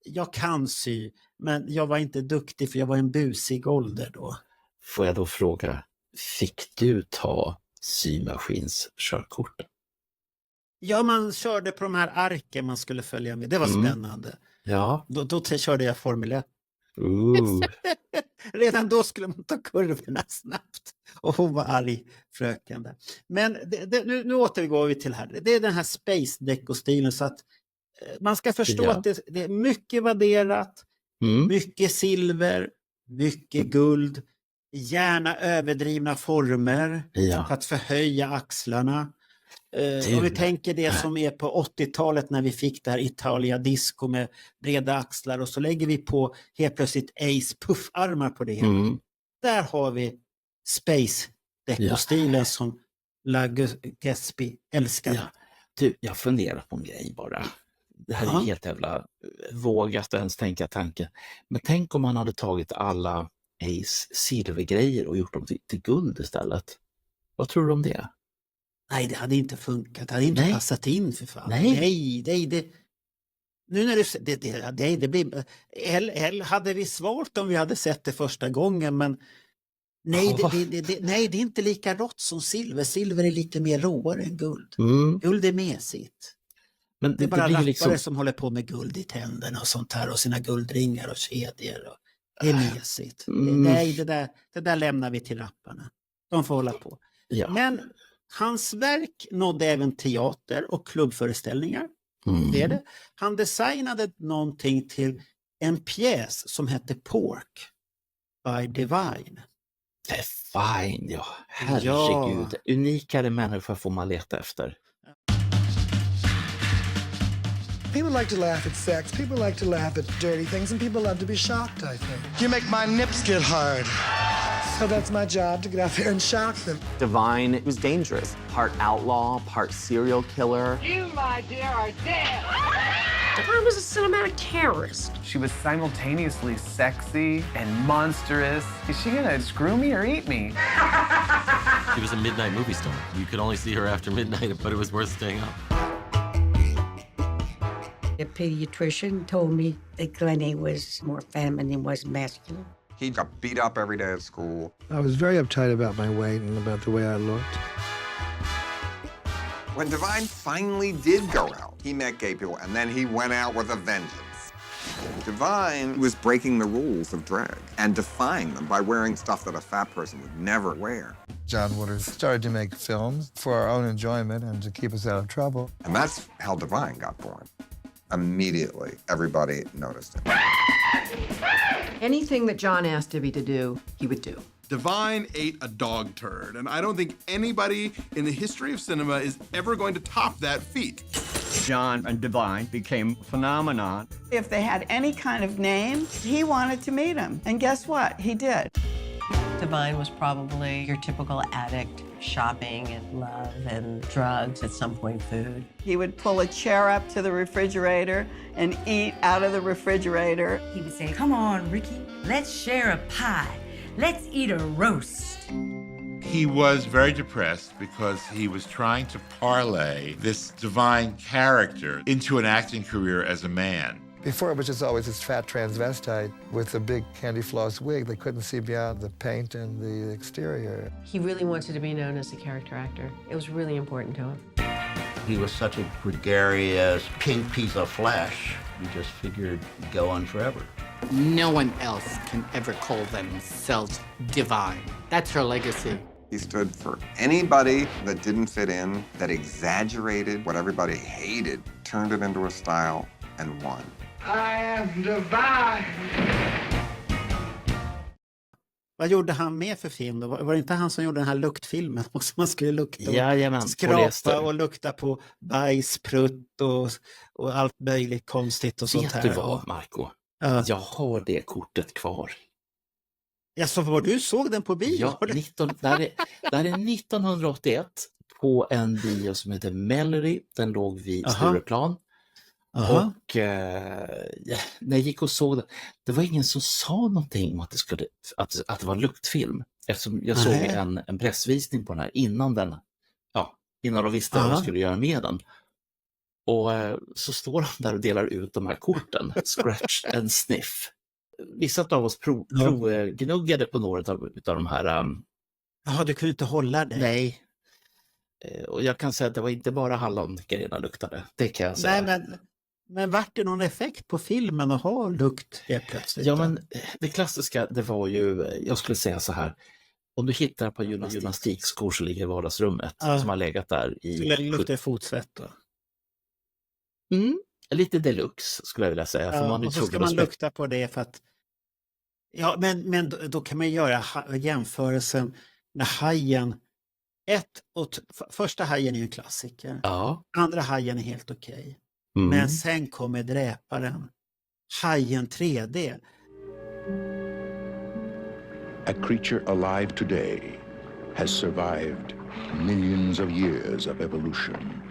Jag kan sy, men jag var inte duktig för jag var en busig ålder då. Får jag då fråga, fick du ta symaskinskörkort? Ja, man körde på de här arken man skulle följa med. Det var spännande. Ja. Då körde jag Formel 1. Redan då skulle man ta kurvorna snabbt. Och hon var arg, fröken där. Men nu återgår vi till här. Det är den här Space Deco-stilen, så att man ska förstå att det är mycket vadderat, mycket silver, mycket guld, gärna överdrivna former för att förhöja axlarna. Om vi tänker det som är på 80-talet när vi fick det här Italia disco med breda axlar, och så lägger vi på helt plötsligt Ace puffarmar på det. Där har vi Space Deco-stilen som La Gatsby älskade. Du, jag funderar på en grej bara. Det här är helt jävla vågat ens tänka tanken. Men tänk om man hade tagit alla Ace silvergrejer och gjort dem till guld istället. Vad tror du om det? Nej, det hade inte funkat. Det hade inte passat in för fan. Nej. Nu när det blir... Eller hade vi svårt om vi hade sett det första gången, men nej, nej, det är inte lika rått som silver. Silver är lite mer råare än guld. Guld är mesigt. Men det är bara rappare liksom... som håller på med guld i tänderna och sånt här, och sina guldringar och kedjor. Och det är mesigt. Nej, det där lämnar vi till rapparna. De får hålla på. Ja. Men hans verk nådde även teater och klubbföreställningar. Det är det. Han designade någonting till en pjäs som hette Pork by Divine. Divine, ja. Herregud. Unikare människor får man leta efter. People like to laugh at sex, people like to laugh at dirty things, and people love to be shocked, I think. You make my nips get hard. So that's my job, to get out there and shock them. Divine was dangerous. Part outlaw, part serial killer. You, my dear, are dead. Divine was a cinematic terrorist. She was simultaneously sexy and monstrous. Is she gonna screw me or eat me? She was a midnight movie star. You could only see her after midnight, but it was worth staying up. A pediatrician told me that Glennie was more feminine, was masculine. He got beat up every day at school. I was very uptight about my weight and about the way I looked. When Divine finally did go out, he met gay people, and then he went out with a vengeance. Divine was breaking the rules of drag and defying them by wearing stuff that a fat person would never wear. John Waters started to make films for our own enjoyment and to keep us out of trouble. And that's how Divine got born. Immediately, everybody noticed him. Anything that John asked Divvy to do, he would do. Divine ate a dog turd, and I don't think anybody in the history of cinema is ever going to top that feat. John and Divine became a phenomenon. If they had any kind of name, he wanted to meet him. And guess what? He did. Divine was probably your typical addict. shopping and love and drugs, at some point food. He would pull a chair up to the refrigerator and eat out of the refrigerator. He would say, "Come on, Ricky, let's share a pie. Let's eat a roast." He was very depressed because he was trying to parlay this divine character into an acting career as a man. Before, it was just always this fat transvestite with a big candy floss wig. They couldn't see beyond the paint and the exterior. He really wanted to be known as a character actor. It was really important to him. He was such a gregarious, pink piece of flesh. We just figured go on forever. No one else can ever call themselves divine. That's her legacy. He stood for anybody that didn't fit in, that exaggerated what everybody hated, turned it into a style, and won. I am divine. Vad gjorde han med för film då? Var det inte han som gjorde den här luktfilmen? Också man skulle lukta och Jajamän, skrapa och lukta på bajs, prutt och allt möjligt konstigt och sånt här. Vet du vad, Marco? Ja. Jag har det kortet kvar. Ja, så var du såg den på bio? Ja, där är 1981 på en bio som heter Melody. Den låg vid Stureplan. Och när jag gick och såg den, det var ingen som sa någonting om att det var luktfilm. Eftersom jag såg en pressvisning på den här innan de visste vad de skulle göra med den. Och så står de där och delar ut de här korten, scratch and sniff. Vissa av oss provgnuggade på några av de här. Jaha, du kunde inte hålla det? Nej. Och jag kan säga att det var inte bara hallongrejerna luktade. Det kan jag säga. Nej, men vart det någon effekt på filmen att ha lukt helt plötsligt? Ja, men det klassiska, det var ju, jag skulle säga så här. Om du hittar på gymnastikskor som ligger i vardagsrummet som har legat där i... Så luktar fotsvett då? Lite deluxe skulle jag vilja säga. För man och så ska man lukta på det för att... Ja, men då kan man göra jämförelsen när hajen... Första hajen är ju en klassiker. Ja. Andra hajen är helt okej. Men sen kommer dräparen. Hajen 3D. A creature alive today has survived millions of years of evolution.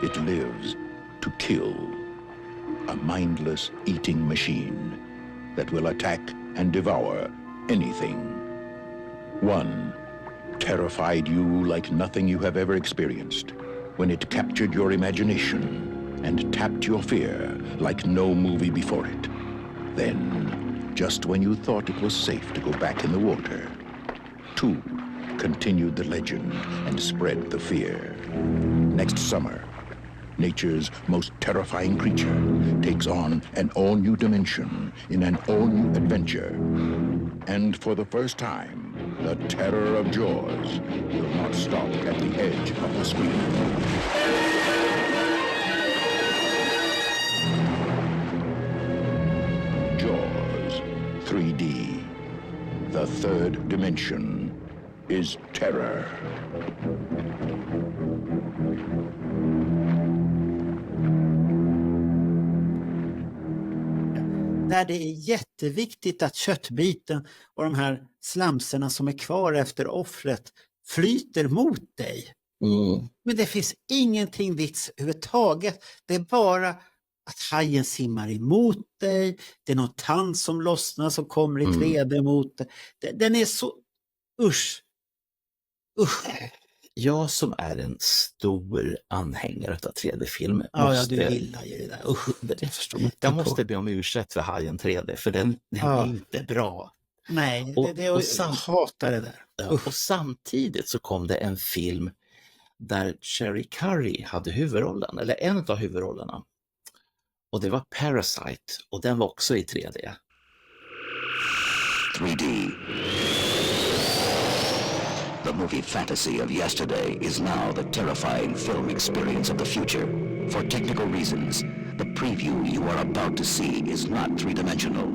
It lives to kill, a mindless eating machine that will attack and devour anything. One terrified you like nothing you have ever experienced when it captured your imagination and tapped your fear like no movie before it. Then, just when you thought it was safe to go back in the water, two continued the legend and spread the fear. Next summer, nature's most terrifying creature takes on an all-new dimension in an all-new adventure. And for the first time, the terror of Jaws will not stop at the edge of the screen. Jaws 3D. The third dimension is terror. Där det är jätteviktigt att köttbiten och de här slamserna som är kvar efter offret flyter mot dig. Men det finns ingenting vits överhuvudtaget. Det är bara att hajen simmar emot dig. Det är någon tand som lossnar som kommer i 3D mot dig. Den är så... Usch. Jag som är en stor anhängare av 3D-film. Ja, du gillar ju det där. Usch, det förstår man. Jag måste be om ursäkt för Hajen 3D, för den är inte bra. Nej, jag hatar det där. Och samtidigt så kom det en film där Cherry Curry hade huvudrollen, eller en av huvudrollerna. Och det var Parasite, och den var också i 3D. 3D. The movie fantasy of yesterday is now the terrifying film experience of the future. For technical reasons, the preview you are about to see is not three-dimensional.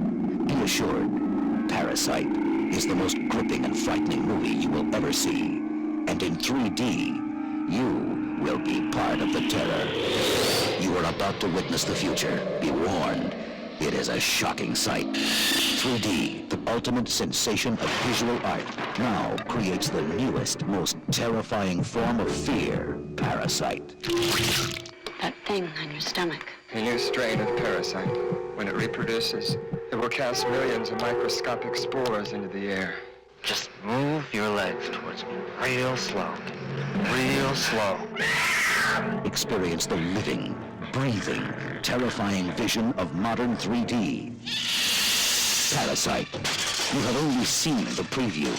Be assured, Parasite is the most gripping and frightening movie you will ever see. And in 3D, you will be part of the terror. You are about to witness the future. Be warned, it is a shocking sight. 3D, the ultimate sensation of visual art, now creates the newest, most terrifying form of fear, parasite. That thing on your stomach. A new strain of parasite. When it reproduces, it will cast millions of microscopic spores into the air. Just move your legs towards me, real slow, real slow. Experience the living, breathing, terrifying vision of modern 3D. Parasite. You have only seen the preview.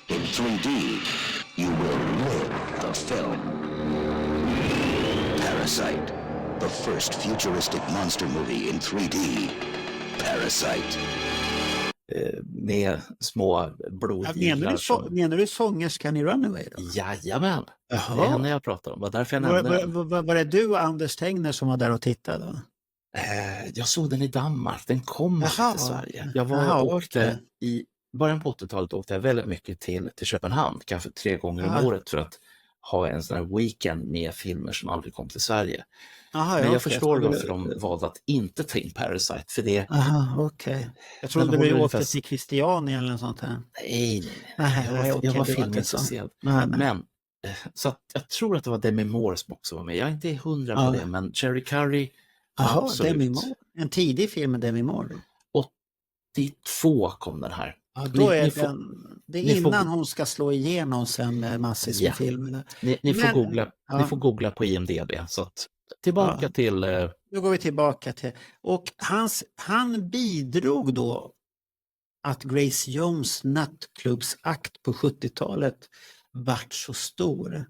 In 3D, you will live the film. Parasite. The first futuristic monster movie in 3D. Parasite. Med små blodiglar. Menar du sångerskan i Runaway då? Jajamän, det är henne jag pratar om. Därför jag nämnde var det du och Anders Tegner som var där och tittade? Jag såg den i Danmark, den kom till Sverige. Jag åkte i början på 80-talet åkte jag väldigt mycket till Köpenhamn, kanske 3 gånger om året för att ha en sån här weekend med filmer som aldrig kom till Sverige. Men jag förstår varför de valde att inte ta in Parasite, för det... Jag trodde du åkte till Christiania eller något sånt här. Nej. Jag var filmintresserad. Men, så att jag tror att det var Demi Moore som också var med. Jag är inte 100 på det, men Cherry Curry... Demi Moore. En tidig film med Demi Moore. 82 kom den här. Ja, då är det är innan hon ska slå igenom sen med massvis med filmer. Ni får googla på IMDb. Så att, tillbaka till... Nu går vi tillbaka till... Och han bidrog då att Grace Jones nattklubbsakt på 70-talet vart så stor.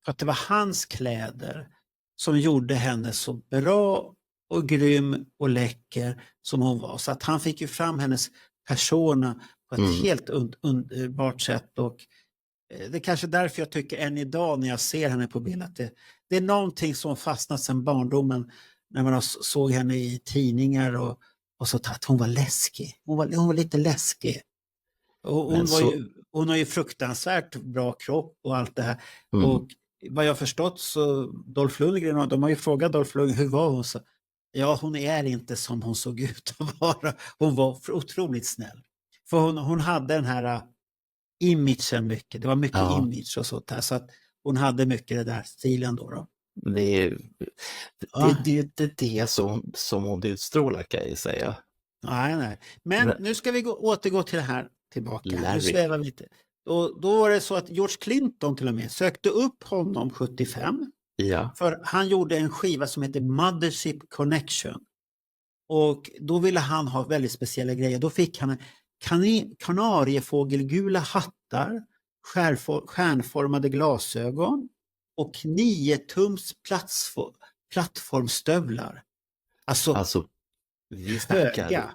För att det var hans kläder som gjorde henne så bra och grym och läcker som hon var. Så att han fick ju fram hennes persona på ett helt underbart sätt. Och det är kanske därför jag tycker än idag när jag ser henne på bild att det är någonting som fastnat sedan barndomen när man såg henne i tidningar och så att hon var läskig. Hon var lite läskig. Och hon har ju fruktansvärt bra kropp och allt det här. Och vad jag förstått så Dolph Lundgren, de har ju frågat Dolph Lundgren hur var hon, så ja, hon är inte som hon såg ut att vara. Hon var otroligt snäll. För hon hade den här imagen mycket. Det var mycket image och sånt där. Så att hon hade mycket det där stilen då. Det är det som hon utstrålar, kan jag säga. Nej. Men nu ska vi återgå till det här tillbaka. Nu svävar vi lite. Då var det så att George Clinton till och med sökte upp honom 75. Ja. För han gjorde en skiva som heter Mothership Connection. Och då ville han ha väldigt speciella grejer. Då fick han kanariefågelgula hattar, stjärnformade glasögon och 9-tums plattformstövlar. Alltså vi snackar.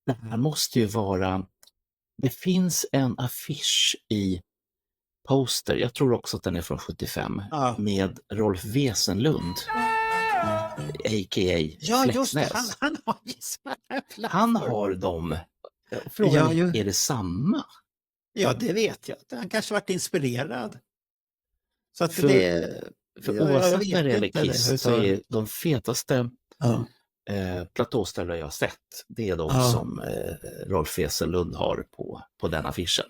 Det här måste ju vara... Det finns en affisch i poster, jag tror också att den är från 75, med Rolf Wesenlund, a.k.a. Ja, just det, han har dem. Frågan är det samma? Ja, det vet jag. Han kanske varit inspirerad. Så att oavsett när det gäller Kiss så är de fetaste platåställare jag har sett, det är de som Rolf Wesenlund har på den affischen.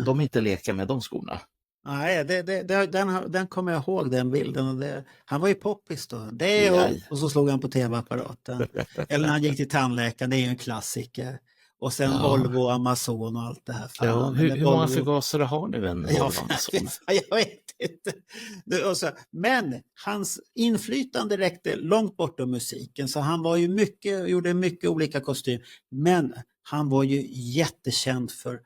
De är inte leka med de skorna. Nej, den kommer jag ihåg, den bilden. Han var ju poppis då. Och så slog han på tv-apparaten. Eller när han gick till tandläkaren, det är ju en klassiker. Och sen Volvo och Amazon och allt det här. Hur många förgasare har nu en Volvo Amazon? Jag vet inte. Men hans inflytande räckte långt bortom musiken. Så han var ju gjorde mycket olika kostymer. Men han var ju jättekänd för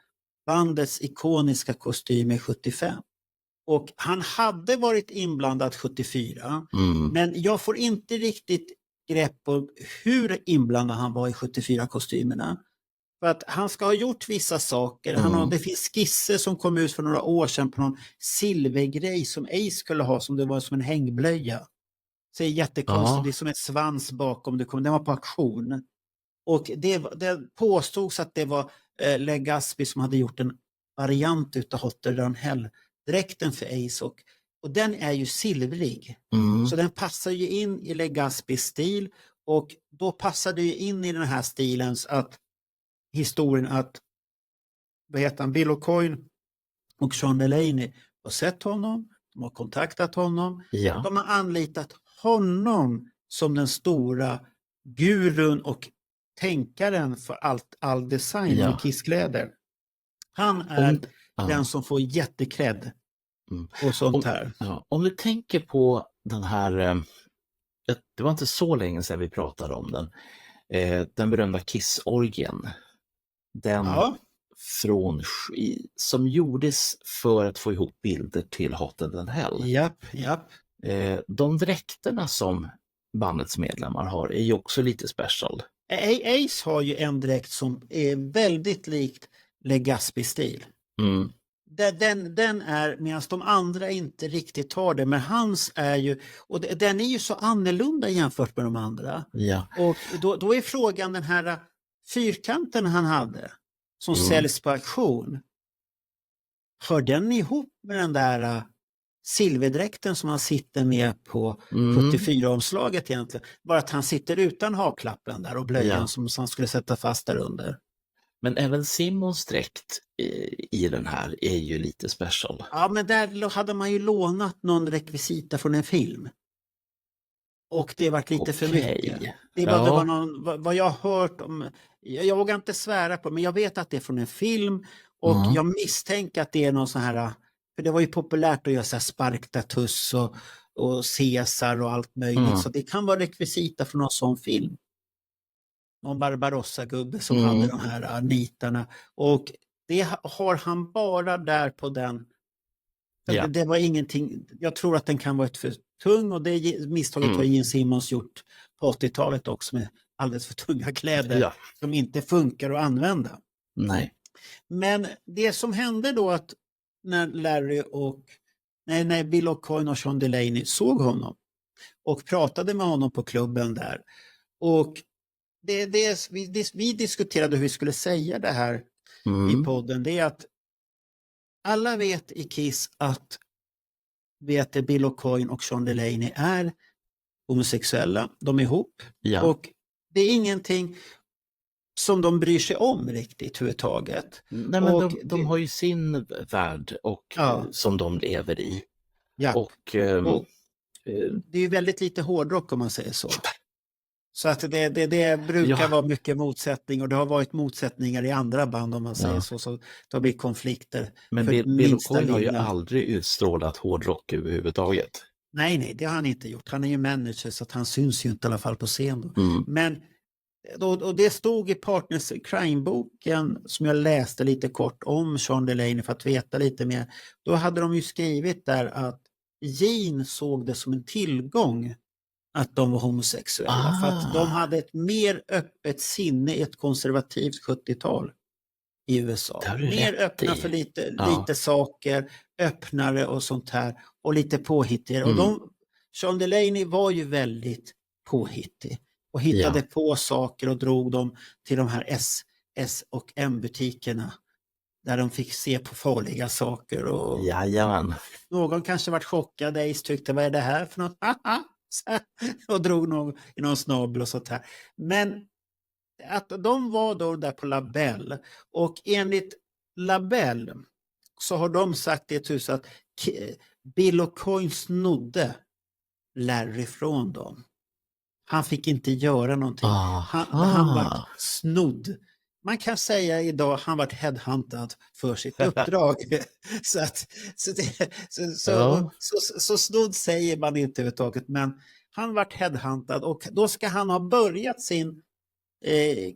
bandets ikoniska kostymer 75. Och han hade varit inblandad 74. Men jag får inte riktigt grepp på hur inblandad han var i 74-kostymerna. För att han ska ha gjort vissa saker. Det finns skisser som kom ut för några år sedan på någon silvergrej som Ace skulle ha, som det var som en hängblöja. Så det är jättekonstigt, det är som ett svans bakom. Den var på auktion. Och det påstods att det var Legaspi som hade gjort en variant utav Hotter Than Hell-dräkten för Ace. Och den är ju silvrig. Så den passar ju in i Legaspis stil. Och då passade ju in i den här stilens historien att Bill O'Coin och Sean Delaney har sett honom, de har kontaktat honom, de har anlitat honom som den stora gurun och tänkaren för all design i Kiss-kläder. Han är den som får jättekredd och sånt här. Om du tänker på den här, det var inte så länge sedan vi pratade om den, den berömda Kiss-orgeln. Den som gjordes för att få ihop bilder till Hotter Than Hell. Japp. De dräkterna som bandets medlemmar har är ju också lite special. Ace har ju en dräkt som är väldigt likt Legaspi-stil. Den är, medan de andra inte riktigt har det, men hans är ju, och den är ju så annorlunda jämfört med de andra. Och då är frågan, den här fyrkanten han hade som säljs på auktion, hör den ihop med den där silverdräkten som han sitter med på 74-omslaget egentligen? Bara att han sitter utan haklappen där och blöjan som han skulle sätta fast där under. Men även Simmons dräkt i den här är ju lite special. Ja, men där hade man ju lånat någon rekvisita från en film. Och det var lite för mycket. Det var någon, vad jag har hört om, jag vågar inte svära på, men jag vet att det är från en film. Och jag misstänker att det är någon sån här, för det var ju populärt att göra så här Spartacus och Caesar och allt möjligt. Så det kan vara rekvisita från någon sån film. Någon Barbarossa-gubbe som hade de här nitarna. Och det har han bara där på den. Det var ingenting, jag tror att den kan vara för tung, och det misstaget har Gene Simmons gjort på 80-talet också med alldeles för tunga kläder som inte funkar att använda. Nej. Men det som hände då, att när Larry när Bill O'Coin och Sean Delaney såg honom och pratade med honom på klubben där, och vi diskuterade hur vi skulle säga det här i podden, det är att alla vet i Kiss att Bill O'Coin och Sean Delaney är homosexuella, de är ihop, och det är ingenting som de bryr sig om riktigt överhuvudtaget. Nej, men de har ju sin värld och som de lever i. Och det är ju väldigt lite hårdrock, om man säger så. Så att det brukar vara mycket motsättning, och det har varit motsättningar i andra band, om man säger så det har blivit konflikter. Men Bill O'Coin har ju aldrig utstrålat hårdrock överhuvudtaget. Nej, det har han inte gjort. Han är ju manager, så att han syns ju inte i alla fall på scen. Men och det stod i Partners Crime-boken som jag läste lite kort om Sean Delaney för att veta lite mer. Då hade de ju skrivit där att Gene såg det som en tillgång att de var homosexuella. För att de hade ett mer öppet sinne i ett konservativt 70-tal i USA. Mer öppna för lite saker, öppnare och sånt här, och lite påhittigare. Och Sean Delaney var ju väldigt påhittig och hittade på saker och drog dem till de här S och M-butikerna där de fick se på farliga saker. Och någon kanske varit chockad, Ace tyckte, vad är det här för något? Och drog någon i någon snabel och sånt här. Men att de var då där på Labelle, och enligt Labelle så har de sagt det till att Bill O'Coin snodde Larry från dem. Han fick inte göra någonting. Han var snodd. Man kan säga idag han var headhuntad för sitt uppdrag. Så snodd säger man inte överhuvudtaget, men han var headhuntad, och då ska han ha börjat sin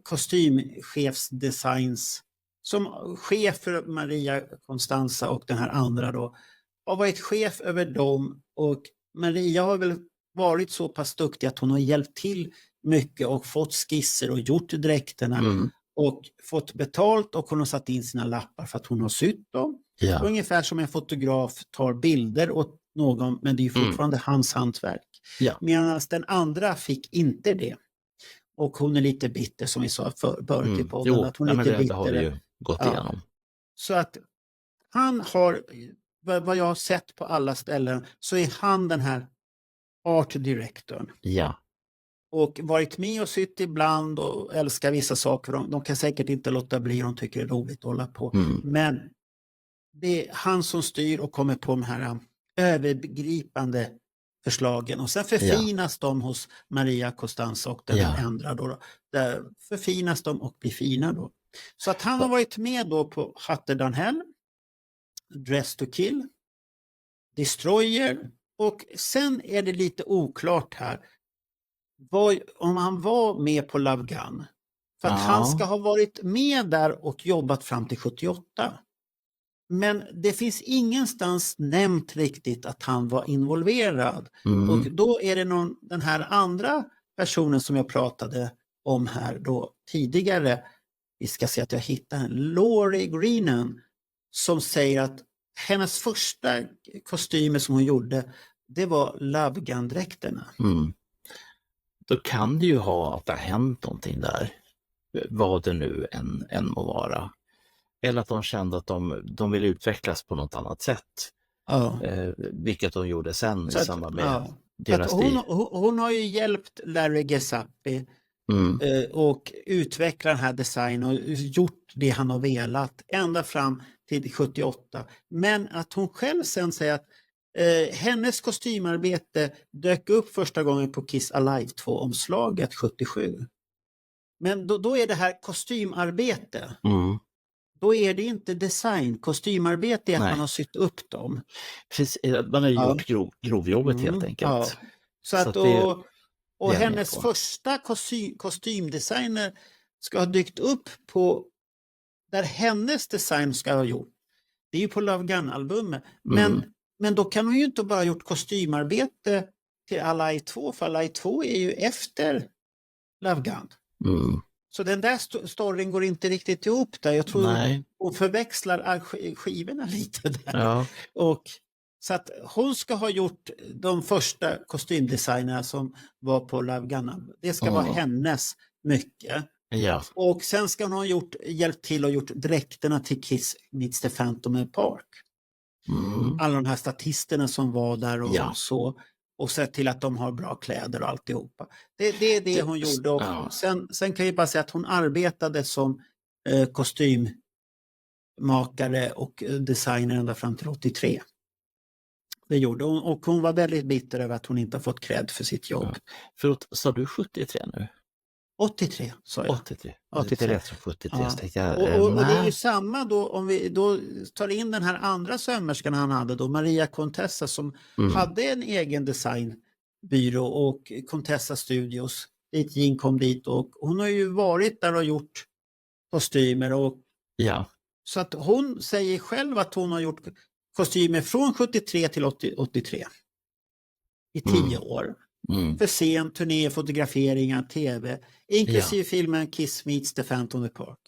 kostymchefsdesigns som chef för Maria Constanza och den här andra då. Har varit chef över dem, och Maria har väl varit så pass duktig att hon har hjälpt till mycket och fått skisser och gjort dräkterna och fått betalt, och hon har satt in sina lappar för att hon har sytt dem. Ungefär som en fotograf tar bilder åt någon, men det är fortfarande hans hantverk. Medan den andra fick inte det. Och hon är lite bitter, som vi sa förut i podden. Att hon är lite bitter. Det har vi ju gått igenom. Så att han har, vad jag har sett på alla ställen, så är han den här art directorn. och varit med och sytt ibland och älskar vissa saker. De kan säkert inte låta bli, de tycker det är roligt att hålla på. Men det är han som styr och kommer på de här övergripande förslagen. Och sen förfinas de hos Maria Costanza och den ändrar då. Där förfinas de och blir fina då. Så att han har varit med då på Hotter than Hell, Dress to Kill, Destroyer, och sen är det lite oklart här om han var med på Love Gun. För att han ska ha varit med där och jobbat fram till 78. Men det finns ingenstans nämnt riktigt att han var involverad. Och då är det den här andra personen som jag pratade om här då tidigare. Vi ska se att jag hittar en Laurie Greenan som säger att hennes första kostymer som hon gjorde, det var Love Gun-dräkterna. Då kan det ju ha att det har hänt någonting där. Vad det nu än må vara. Eller att de kände att de ville utvecklas på något annat sätt. Vilket de gjorde sen i samband med deras stil. Hon har ju hjälpt Larry Giuseppe och utveckla den här designen och gjort det han har velat ända fram till 78. Men att hon själv sen säger att hennes kostymarbete dök upp första gången på Kiss Alive 2-omslaget 77. Men då är det här kostymarbete. Då är det inte design. Kostymarbete är att man har sytt upp dem. Precis, man har gjort grovjobbet helt enkelt. Så att och hennes första kostymdesigner ska ha dykt upp på där hennes design ska ha gjort. Det är ju på Love Gun-albumet. Men då kan hon ju inte bara ha gjort kostymarbete till Alive 2, för Alive 2 är ju efter Love Gun. Så den där storyn går inte riktigt ihop där. Jag tror hon förväxlar skivorna lite där. Och så att hon ska ha gjort de första kostymdesignerna som var på Love Gun. Det ska vara hennes mycket. Och sen ska hon ha hjälpt till och gjort dräkterna till Kiss Meets the Phantom Park. Alla de här statisterna som var där och så. Och sett till att de har bra kläder och alltihopa. Det är det hon gjorde. Och sen kan jag bara säga att hon arbetade som kostymmakare och designer ända fram till 83. Det gjorde hon. Och hon var väldigt bitter över att hon inte har fått cred för sitt jobb. Förlåt, sa du 73 nu? 83 sa jag. 83. 73. Och det är ju samma då om vi då tar in den här andra sömmerskan han hade då, Maria Contessa, som hade en egen designbyrå och Contessa Studios. Dit Gene kom dit och hon har ju varit där och gjort kostymer och så att hon säger själv att hon har gjort kostymer från 73 till 83 i 10 år. För scen, turné, fotograferingar, tv, inklusive filmen Kiss Meets the Phantom Park.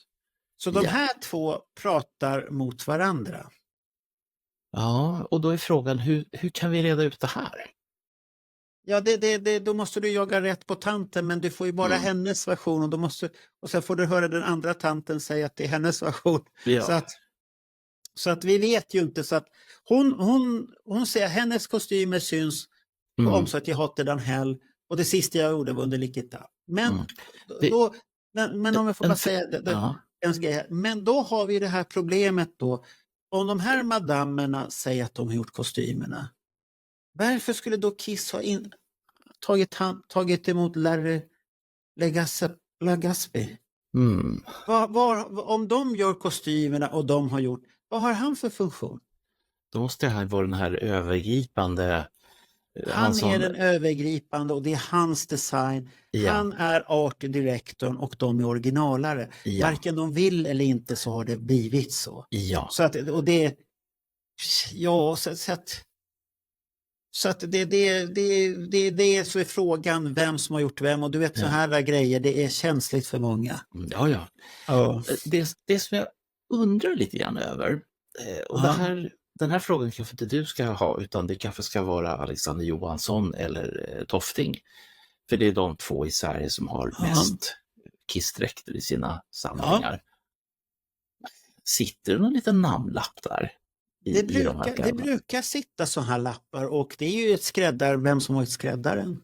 Så de här två pratar mot varandra. Ja, och då är frågan, hur kan vi reda ut det här? Ja, då måste du jaga rätt på tanten, men du får ju bara hennes version och sen får du höra den andra tanten säga att det är hennes version. Så att vi vet ju inte, så att hon säger att hennes kostymer syns på omslaget till Hotter than Hell, och det sista jag gjorde var under Likita. Men men om jag får bara säga men då har vi det här problemet då, om de här madammerna säger att de har gjort kostymerna, varför skulle då Kiss ha tagit emot Larry Legaspi? Om de gör kostymerna och de har gjort, vad har han för funktion? Då måste det här vara den här övergripande. Han är den övergripande och det är hans design. Han är art directorn och de är originalare. Varken de vill eller inte så har det blivit så. Så att, och det så att det så är frågan vem som har gjort vem, och du vet så här grejer, det är känsligt för många. Det som jag undrar lite grann över, och den här frågan kanske inte du ska ha, utan det kanske ska vara Alexander Johansson eller Tofting. För det är de två i Sverige som har mest Kiss-dräkter i sina samlingar. Sitter det någon liten namnlapp där? Det brukar sitta så här lappar, och det är ju ett skräddar, vem som har ett skräddaren.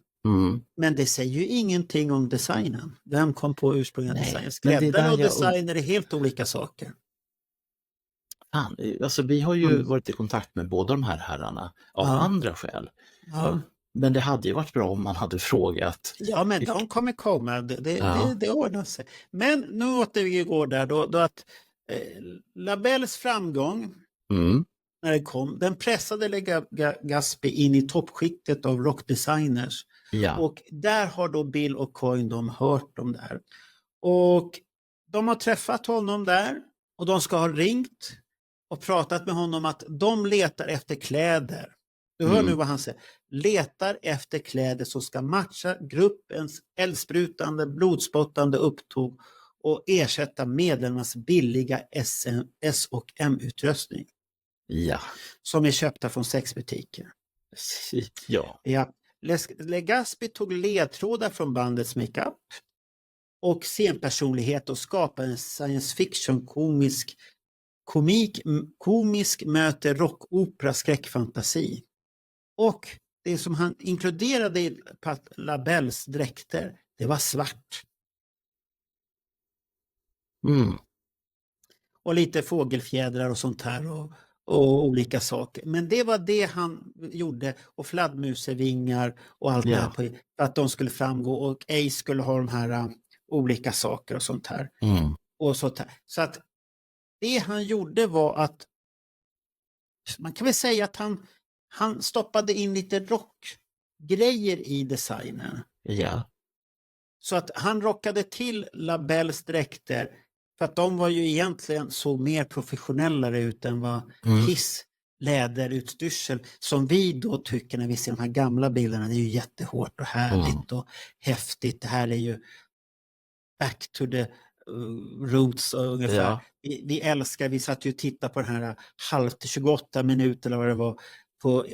Men det säger ju ingenting om designen. Vem kom på ursprungliga designen? men det är Skräddare och där jag designer är helt olika saker. Alltså, vi har ju varit i kontakt med båda de här herrarna av andra skäl. Ja. Men det hade ju varit bra om man hade frågat. Ja, men de kommer komma. Det ordnar sig. Men nu återgår där då att Labelles framgång när det kom, den pressade Gatsby in i toppskiktet av rockdesigners. Ja. Och där har då Bill och Coyne hört om där. Och de har träffat honom där och de ska ha ringt och pratat med honom att de letar efter kläder. Du hör nu vad han säger. Letar efter kläder som ska matcha gruppens eldsprutande, blodspottande upptåg och ersätta medlemmarnas billiga S&M-utrustning. Ja. Som är köpta från sexbutiker. Ja. Gatsby tog ledtrådar från bandets makeup och scenpersonlighet och skapade en science fiction komisk möter rockopera skräckfantasi. Och det som han inkluderade i Pat LaBelles dräkter, det var svart. Och lite fågelfjädrar och sånt här och olika saker. Men det var det han gjorde, och fladdermusvingar och allt det här för att de skulle framgå, och Ace skulle ha de här olika saker och sånt här. Och sånt här. Så att det han gjorde var att man kan väl säga att han stoppade in lite rockgrejer i designen. Ja. Så att han rockade till LaBelles dräkter för att de var ju egentligen så mer professionellare ut än vad Kiss läderutstyrsel som vi då tycker när vi ser de här gamla bilderna. Det är ju jättehårt och härligt och häftigt. Det här är ju back to the roots ungefär. Ja. Vi älskar, vi satt ju och tittade på den här halvt 28 minuter eller vad det var på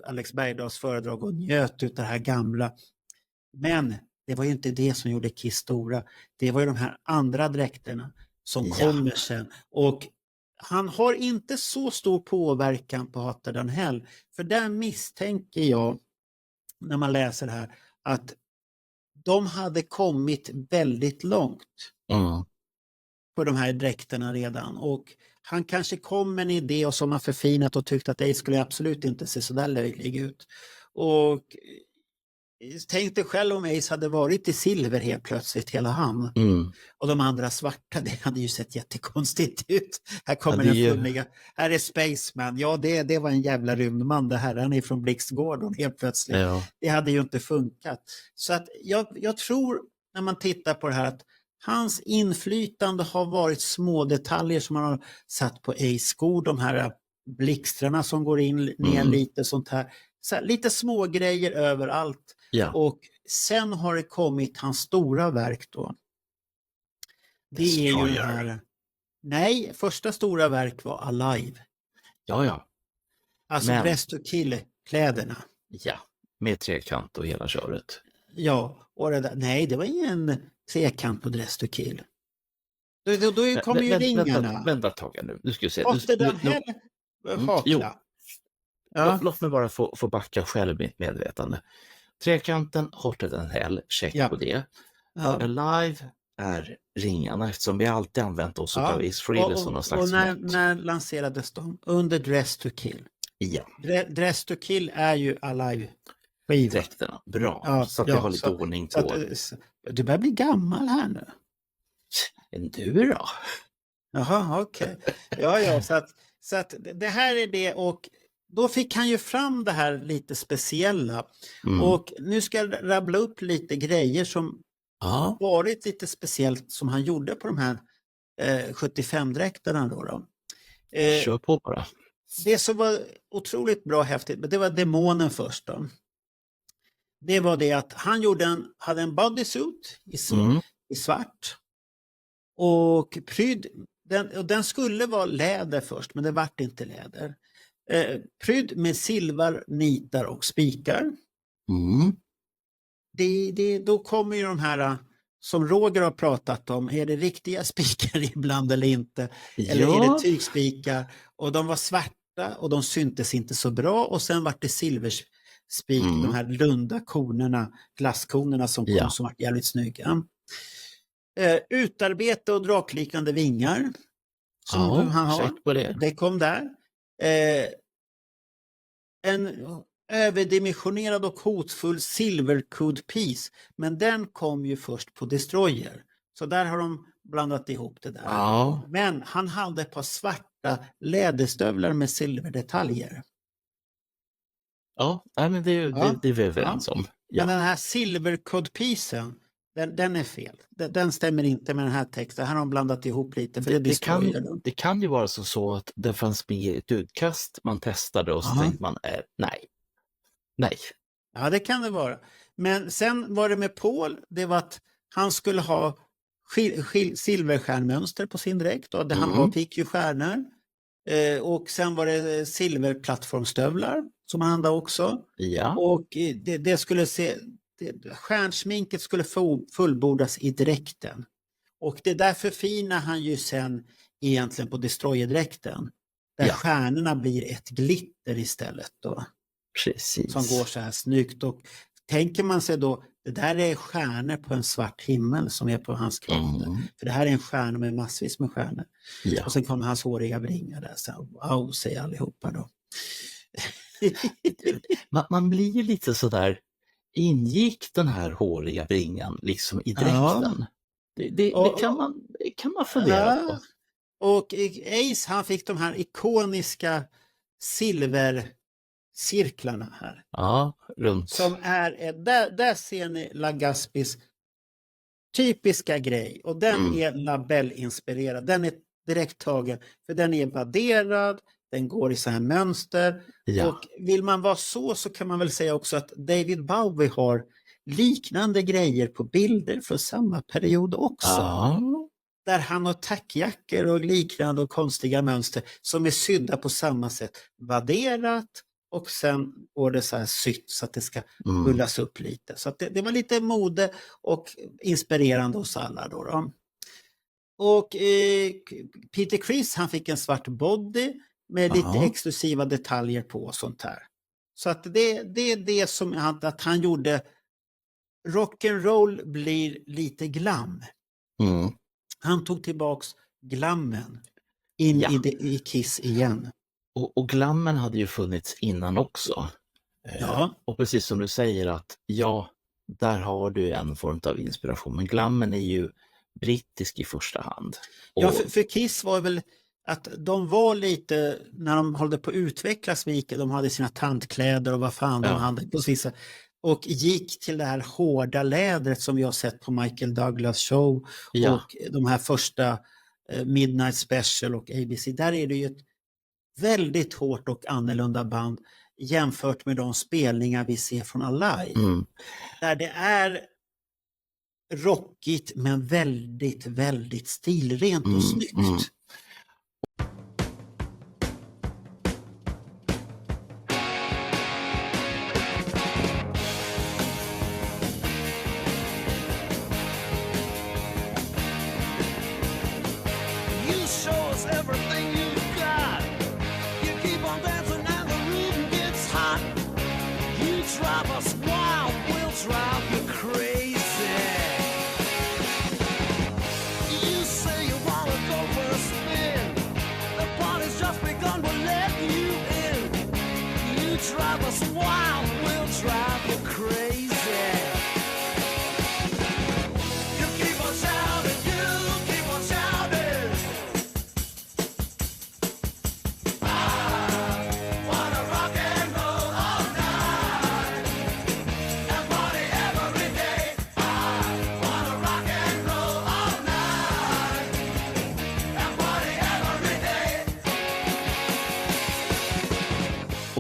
Alex Bergdahls föredrag och njöt ut det här gamla. Men det var ju inte det som gjorde Kiss stora. Det var ju de här andra dräkterna som kommer sen. Och han har inte så stor påverkan på Hotter Than Hell. För där misstänker jag, när man läser det här, att de hade kommit väldigt långt på de här dräkterna redan. Och han kanske kom med en idé och som har förfinat och tyckte att det skulle absolut inte se så där löjlig ut. Och tänkte själv om Ace hade varit i silver helt plötsligt, hela han. Och de andra svarta, det hade ju sett jättekonstigt ut. Här kommer den flummiga. Här är Spaceman. Ja, det var en jävla rymdman det här. Han är från Blixtgården helt plötsligt. Ja. Det hade ju inte funkat. Så att jag tror, när man tittar på det här, att hans inflytande har varit små detaljer som man har satt på Ace-skor. De här blixtrarna som går in ner lite, sånt här. Så här, lite små grejer överallt. Ja. Och sen har det kommit hans stora verk då. Det är ju här. Nej, första stora verk var Alive. Ja. Alltså Dress to Kill-kläderna. Ja, med trekant och hela köret. Ja, och det där, nej, det var ingen trekant på Dress to Kill. Då kommer ju ringarna. Vänta ett tag nu. Nu ska vi se. Låt mig bara få backa själv mitt medvetande. Trekanten, Hotter Than Hell, check på det. Alive är ringarna, eftersom vi alltid använt oss av Ace Frehley som någon slags. Och när lanserades de? Under Dress to Kill. Ja. Dress to Kill är ju Alive. Dräkterna, bra. Så att jag har lite ordning på. Du börjar bli gammal här nu. Du då? Jaha, okej. Ja, så att det här är det, och då fick han ju fram det här lite speciella. Och nu ska jag rabbla upp lite grejer som varit lite speciellt som han gjorde på de här 75-dräkterna då. Kör på bara. Det som var otroligt bra häftigt, det var demonen först då. Det var det att han hade en bodysuit i svart. Och prydd, den skulle vara läder först, men det vart inte läder. Prydd med silver, nitar och spikar. Då kommer ju de här som Roger har pratat om. Är det riktiga spikar ibland eller inte? Eller är det tygspikar? Och de var svarta och de syntes inte så bra. Och sen var det spik, de här runda konerna, glasskonerna som kom som var jävligt snygga. Utarbete och drakliknande vingar. Som han har. Det kom där. En överdimensionerad och hotfull silvercode piece. Men den kom ju först på Destroyer. Så där har de blandat ihop det där. Ja. Men han hade ett par svarta läderstövlar med silverdetaljer. Ja, men det är vi överens om. Ja. Men den här silvercode-pisen, den är fel. Den stämmer inte med den här texten. Här har de blandat ihop lite. Det kan ju vara så att det fanns med i ett utkast, man testade och så tänkte man, nej. Ja, det kan det vara. Men sen var det med Paul, det var att han skulle ha silverstjärnmönster på sin dräkt. Och han fick ju stjärnor. Och sen var det silverplattformstövlar som han hade också. Ja. Och det skulle stjärnsminket skulle fullbordas i dräkten. Och det där förfinar han ju sen egentligen på Destroyer-dräkten. Där stjärnorna blir ett glitter istället då. Precis. Som går så här snyggt. Och tänker man sig då, det där är stjärnor på en svart himmel som är på hans kropp. För det här är en stjärna med massvis med stjärnor. Ja. Och sen kommer hans håriga bringar där. Så wow, säger allihopa då. man blir ju lite sådär, ingick den här håriga bringan liksom i dräkten? Det kan man fundera på. Och Ace, han fick de här ikoniska silvercirklarna här. Ja, runt. Som är, där ser ni Lagaspis typiska grej. Och den är labellinspirerad. Den är direkt tagen. För den är vadderad. Den går i så här mönster. Ja. Och vill man vara så kan man väl säga också att David Bowie har liknande grejer på bilder för samma period också. Ja. Där han har tackjackor och liknande och konstiga mönster som är sydda på samma sätt. Vadderat och sen går det så här sytt så att det ska bullas upp lite. Så att det var lite mode och inspirerande hos alla då. Och Peter Criss, han fick en svart body med lite exklusiva detaljer på och sånt här. Så att det är det som att han gjorde rock'n'roll blir lite glam. Han tog tillbaks glammen in i Kiss igen. Och glammen hade ju funnits innan också. Ja. Och precis som du säger att där har du en form av inspiration. Men glammen är ju brittisk i första hand. Ja, för Kiss var väl att de var lite, när de höll på att utvecklas, de hade sina tantkläder och vad fan de hade på vissa, och gick till det här hårda lädret som vi har sett på Michael Douglas show och de här första Midnight Special och ABC. Där är det ju ett väldigt hårt och annorlunda band jämfört med de spelningar vi ser från Alive. Där det är rockigt men väldigt, väldigt stilrent och snyggt.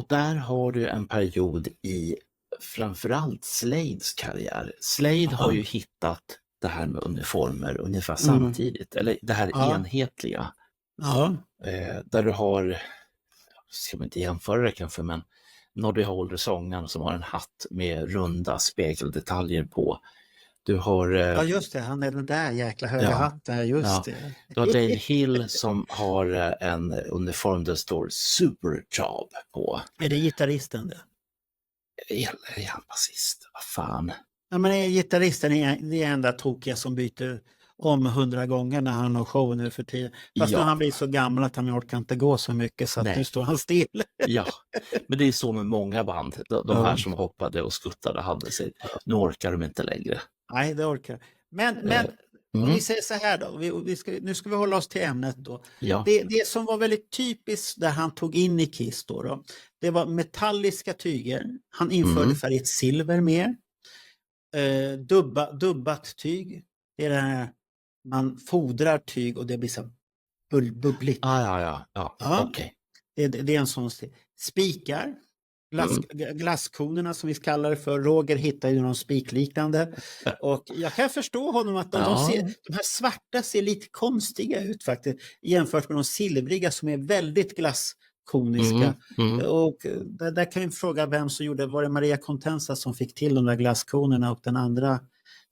Där har du en period i framförallt Slades karriär. Slade har ju hittat det här med uniformer ungefär samtidigt. Eller det här enhetliga. Där du har, ska man inte jämföra det kanske, men Noddy Holder, sångaren, som har en hatt med runda spegeldetaljer på. Du har... ja just det, han är den där jäkla höga hatten, just det. Du har Dave Hill som har en uniform där står Superjob på. Är det gitarristen det? Eller är han basist? Vad fan? Ja, men gitarristen är det enda tokiga som byter om 100 gånger när han har show nu för tiden. Fast nu han blir så gammal att han orkar inte gå så mycket så att nu står han still. Ja, men det är så med många band. De här som hoppade och skuttade hade sig. Nu orkar de inte längre. Nej, det orkar. Men om vi säger så här då. Nu ska vi hålla oss till ämnet då. Ja. Det som var väldigt typiskt där han tog in i Kiss då, det var metalliska tyger. Han införde färgat silver mer. Dubbat tyg. Det är det här man fodrar tyg och det blir så bubbligt. Ja, okej. Det är en sån stil. Spikar. Glasskonerna som vi kallar det för. Roger hittar ju någon spikliknande. Och jag kan förstå honom att de här svarta ser lite konstiga ut faktiskt. Jämfört med de silvriga som är väldigt glasskoniska. Och där kan vi fråga vem som gjorde. Var det Maria Contenza som fick till de där glasskonerna och den andra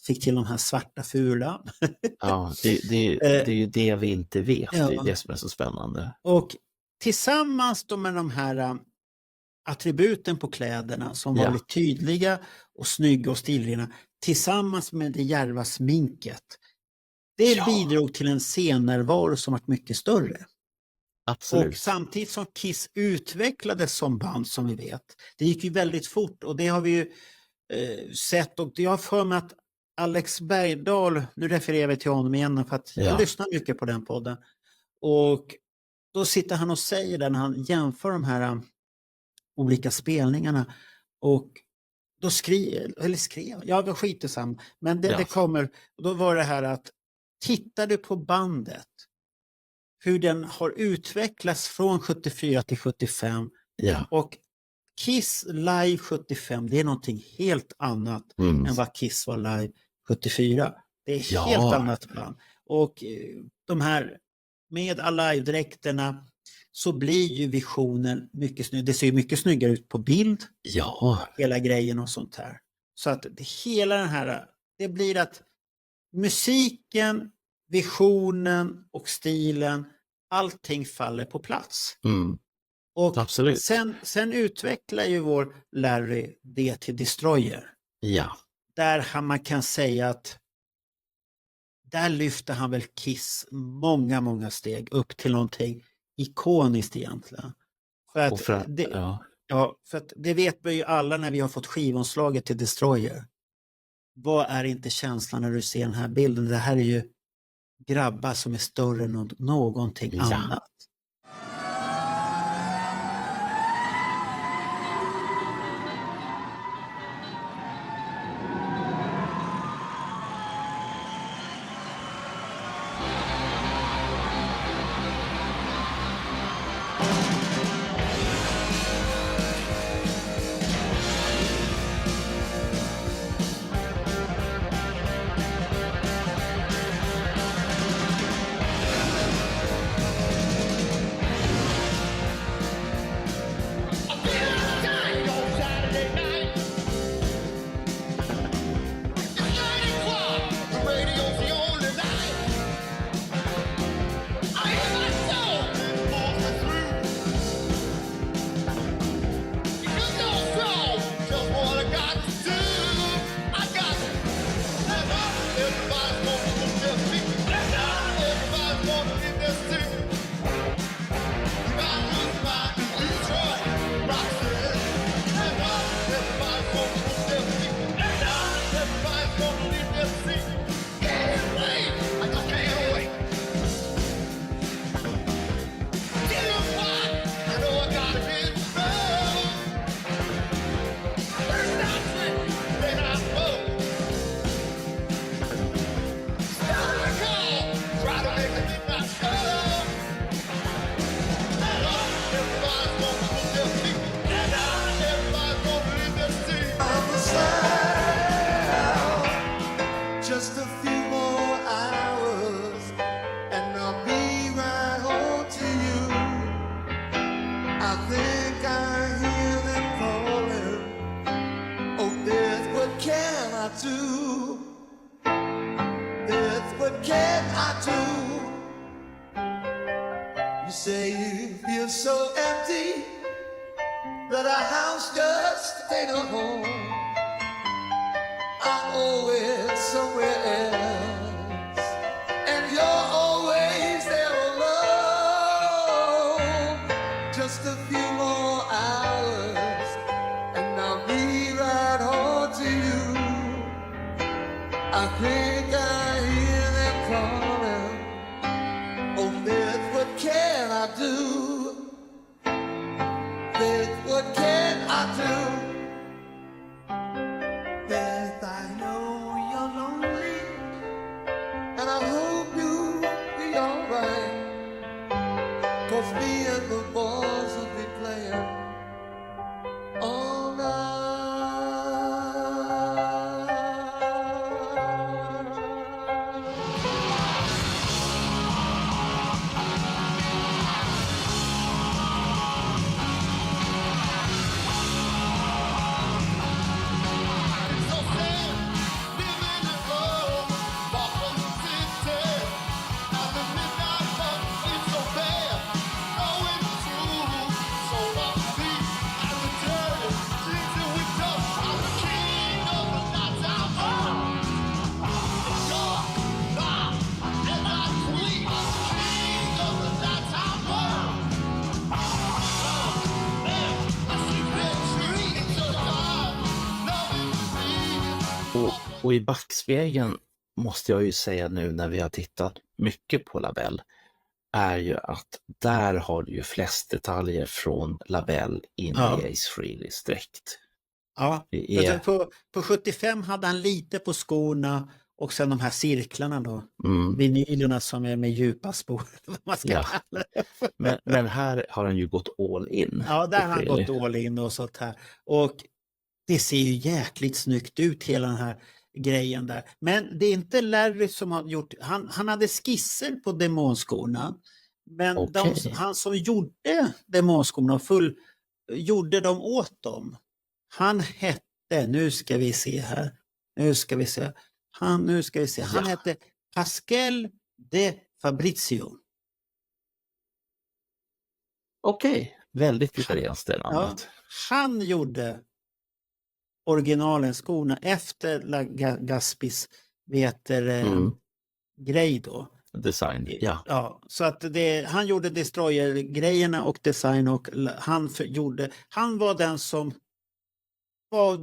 fick till de här svarta fula? Ja, det är ju det vi inte vet. Det är det som är så spännande. Och tillsammans då med de här attributen på kläderna som var lite tydliga och snygga och stilrena tillsammans med det djärva sminket. Det bidrog till en scennärvaro som var mycket större. Absolut. Och samtidigt som Kiss utvecklades som band som vi vet. Det gick ju väldigt fort och det har vi ju sett och jag har för mig att Alex Bergdahl, nu refererar vi till honom igen för att jag lyssnar mycket på den podden. Och då sitter han och säger där när han jämför de här olika spelningarna och då skrev, jag var skitesam, men det kommer, då var det här att tittar du på bandet hur den har utvecklats från 74 till 75 och Kiss live 75, det är någonting helt annat än vad Kiss var live 74. Det är helt annat band. Och de här med Alive-dräkterna så blir ju visionen mycket snygg. Det ser ju mycket snyggare ut på bild. Ja. Hela grejen och sånt här. Så att hela den här, det blir att musiken, visionen och stilen, allting faller på plats. Och absolut. Sen utvecklar ju vår Larry det till Destroyer. Ja. Där man kan säga att där lyfter han väl Kiss många steg upp till någonting ikoniskt egentligen. För att det vet vi ju alla när vi har fått skivomslaget till Destroyer. Vad är inte känslan när du ser den här bilden? Det här är ju grabbar som är större än någonting annat. You say you feel so empty, that a house just ain't a home. I'm always somewhere else, and you're always there alone. Just a few more hours, and I'll be right home to you. I think I hear them calling. Oh, Beth, what can I do? Beth, what can I do? Beth, I know you're lonely, and I hope you'll be alright. 'Cause me and the boys will be playing all night. Och i backspegeln måste jag ju säga nu när vi har tittat mycket på LaBelle är ju att där har du ju flest detaljer från LaBelle in i Ace Frehleys dräkt. Ja, är... på 75 hade han lite på skorna och sen de här cirklarna då. Mm. Vinylerna som är med djupa spår. Man ska kalla det. Men här har han ju gått all in. Ja, där har han gått all in och sånt här. Och det ser ju jäkligt snyggt ut hela den här grejen där. Men det är inte Larry som har gjort... Han hade skisser på demonskorna. Men han som gjorde demonskorna gjorde dem åt dem. Han hette... Nu ska vi se här. Han hette Pascal de Fabrizio. Okej, väldigt italienskt det namnet. Ja, han gjorde originalen skorna efter La Gaspis grej då. Design, ja. Ja, så att han gjorde Destroyer-grejerna och design och han var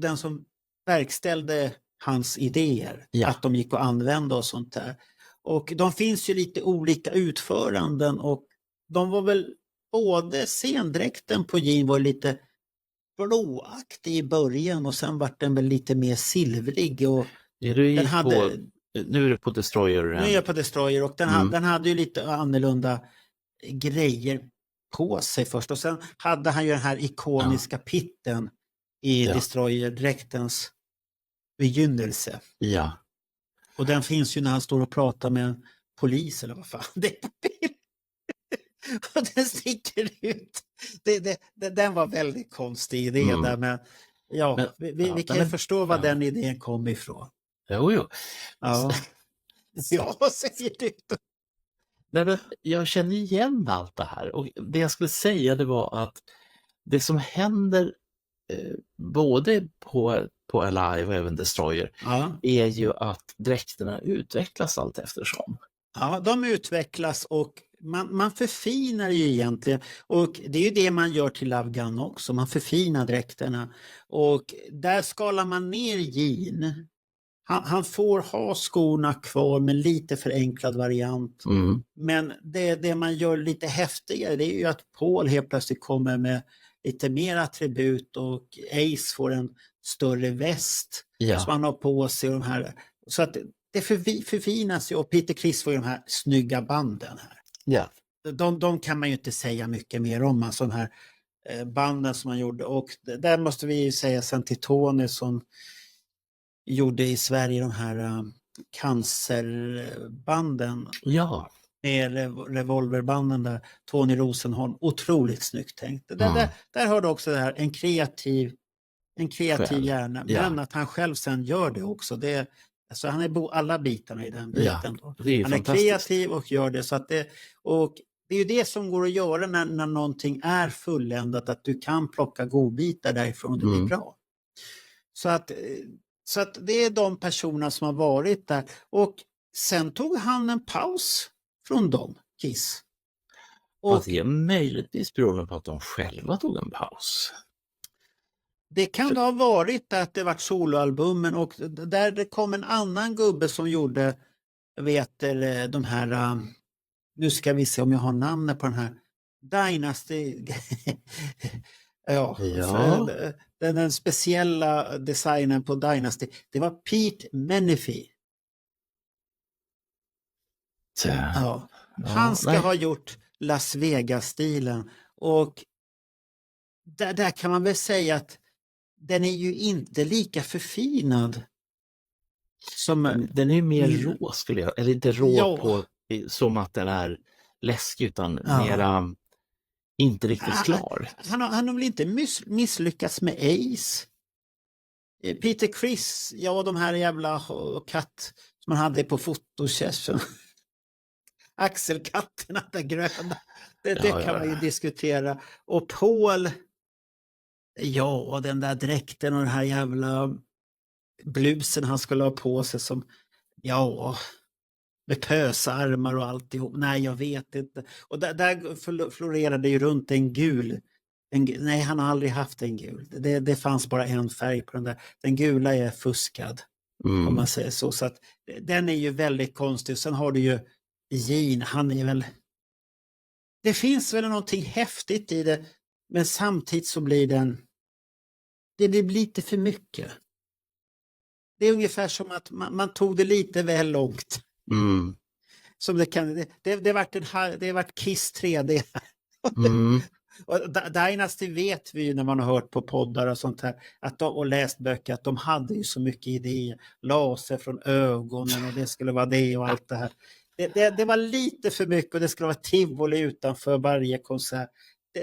den som verkställde hans idéer. Ja. Att de gick att använda och sånt där. Och de finns ju lite olika utföranden och de var väl både scendräkten på Jean var lite blåaktig i början och sen var den väl lite mer silvrig. Och nu är du på Destroyer. Nu är jag på Destroyer och den hade ju lite annorlunda grejer på sig först. Och sen hade han ju den här ikoniska pitten i Destroyer-dräktens begynnelse. Ja. Och den finns ju när han står och pratar med en polis eller vad fan det är på bild. Och den sticker ut. Den var väldigt konstig idé där, men vi kan ju förstå vad den idén kom ifrån. Jo. Ja, ja säger du. Nej, jag känner igen allt det här. Och det jag skulle säga det var att det som händer både på Alive och även Destroyer är ju att dräkterna utvecklas allt eftersom. Ja, de utvecklas och man förfinar ju egentligen, och det är ju det man gör till Love Gun också, man förfinar dräkterna och där skalar man ner Jean. Han får ha skorna kvar med lite förenklad variant. Men det man gör lite häftigare, det är ju att Paul helt plötsligt kommer med lite mer attribut och Ace får en större väst som han har på sig. Och de här. Så att det förfinas ju, och Peter Criss får ju de här snygga banden här. Ja. De kan man ju inte säga mycket mer om, alltså de här banden som man gjorde. Och där måste vi säga sen till Tony som gjorde i Sverige de här cancerbanden. Ja. Med revolverbanden där, Tony Rosenholm, otroligt snyggt tänkt. Där hörde också det här, en kreativ hjärna, men att han själv sen gör det också. Alltså han är alla bitarna i den biten. Då. Det är han är kreativ och gör det så att och det är ju det som går att göra när någonting är fulländat, att du kan plocka godbitar därifrån och det blir bra. Så att det är de personerna som har varit där. Och sen tog han en paus från dem, Kiss. Och det är möjligtvis beroende på att de själva tog en paus. Det kan det ha varit att det varit soloalbumen, och där det kom en annan gubbe som gjorde, de här, nu ska vi se om jag har namnet på den här, Dynasty. Den speciella designen på Dynasty, det var Pete Menefee. Han ska ha gjort Las Vegas-stilen, och där kan man väl säga att den är ju inte lika förfinad. Den är ju mer rå, eller inte rå på som att den är läskig, utan mera inte riktigt klar. Han har väl inte misslyckats med Ace? Peter Criss, de här jävla katt som man hade på fotosession. Axelkatterna där gröna. Det kan man ju diskutera. Och Paul, den där dräkten och den här jävla blusen han skulle ha på sig som, med pösarmar och alltihop. Nej, jag vet inte. Och där florerade ju runt en gul. Nej, han har aldrig haft en gul. Det fanns bara en färg på den där. Den gula är fuskad, om man säger så. Så att den är ju väldigt konstig. Sen har du ju Gene, han är väl... Det finns väl någonting häftigt i det, men samtidigt så blir det blir lite för mycket. Det är ungefär som att man tog det lite väl långt. Som det har varit Kiss 3D. Och Dynasty vet vi ju, när man har hört på poddar och sånt här och läst böcker, att de hade ju så mycket idéer. Laser från ögonen och det skulle vara det och allt det här. Det var lite för mycket, och det skulle vara tivoli utanför varje konsert.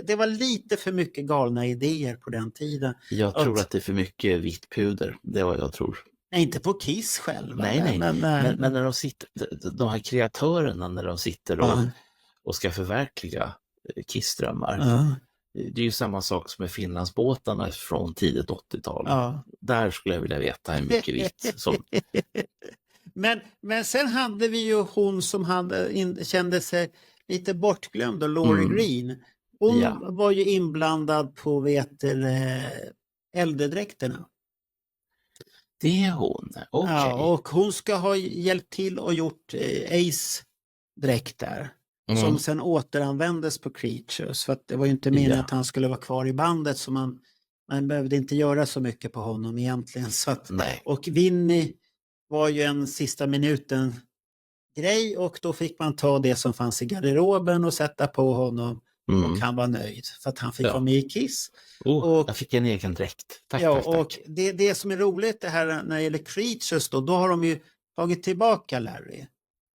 Det var lite för mycket galna idéer på den tiden. Jag tror att det är för mycket vitt puder. Det är vad jag tror. Nej, inte på Kiss själva. Nej. Men när de sitter, de här kreatörerna, när de sitter och ska förverkliga Kiss-drömmar. Det är ju samma sak som med Finlandsbåtarna från tidigt 80-tal. Där skulle jag vilja veta hur mycket vitt som... Men sen hade vi ju hon som kände sig lite bortglömd, Laurie Green. Hon var ju inblandad på äldredräkterna. Det är hon? Okay. Ja, och hon ska ha hjälpt till och gjort Ace-dräkter. Som sen återanvändes på Creatures. För att det var ju inte meningen att han skulle vara kvar i bandet, så man behövde inte göra så mycket på honom egentligen. Så att, och Vinnie var ju en sista minuten grej, och då fick man ta det som fanns i garderoben och sätta på honom, och han var nöjd för att han fick vara med i Kiss. Och jag fick en egen dräkt. Tack. Och det som är roligt det här när det gäller Creatures då har de ju tagit tillbaka Larry,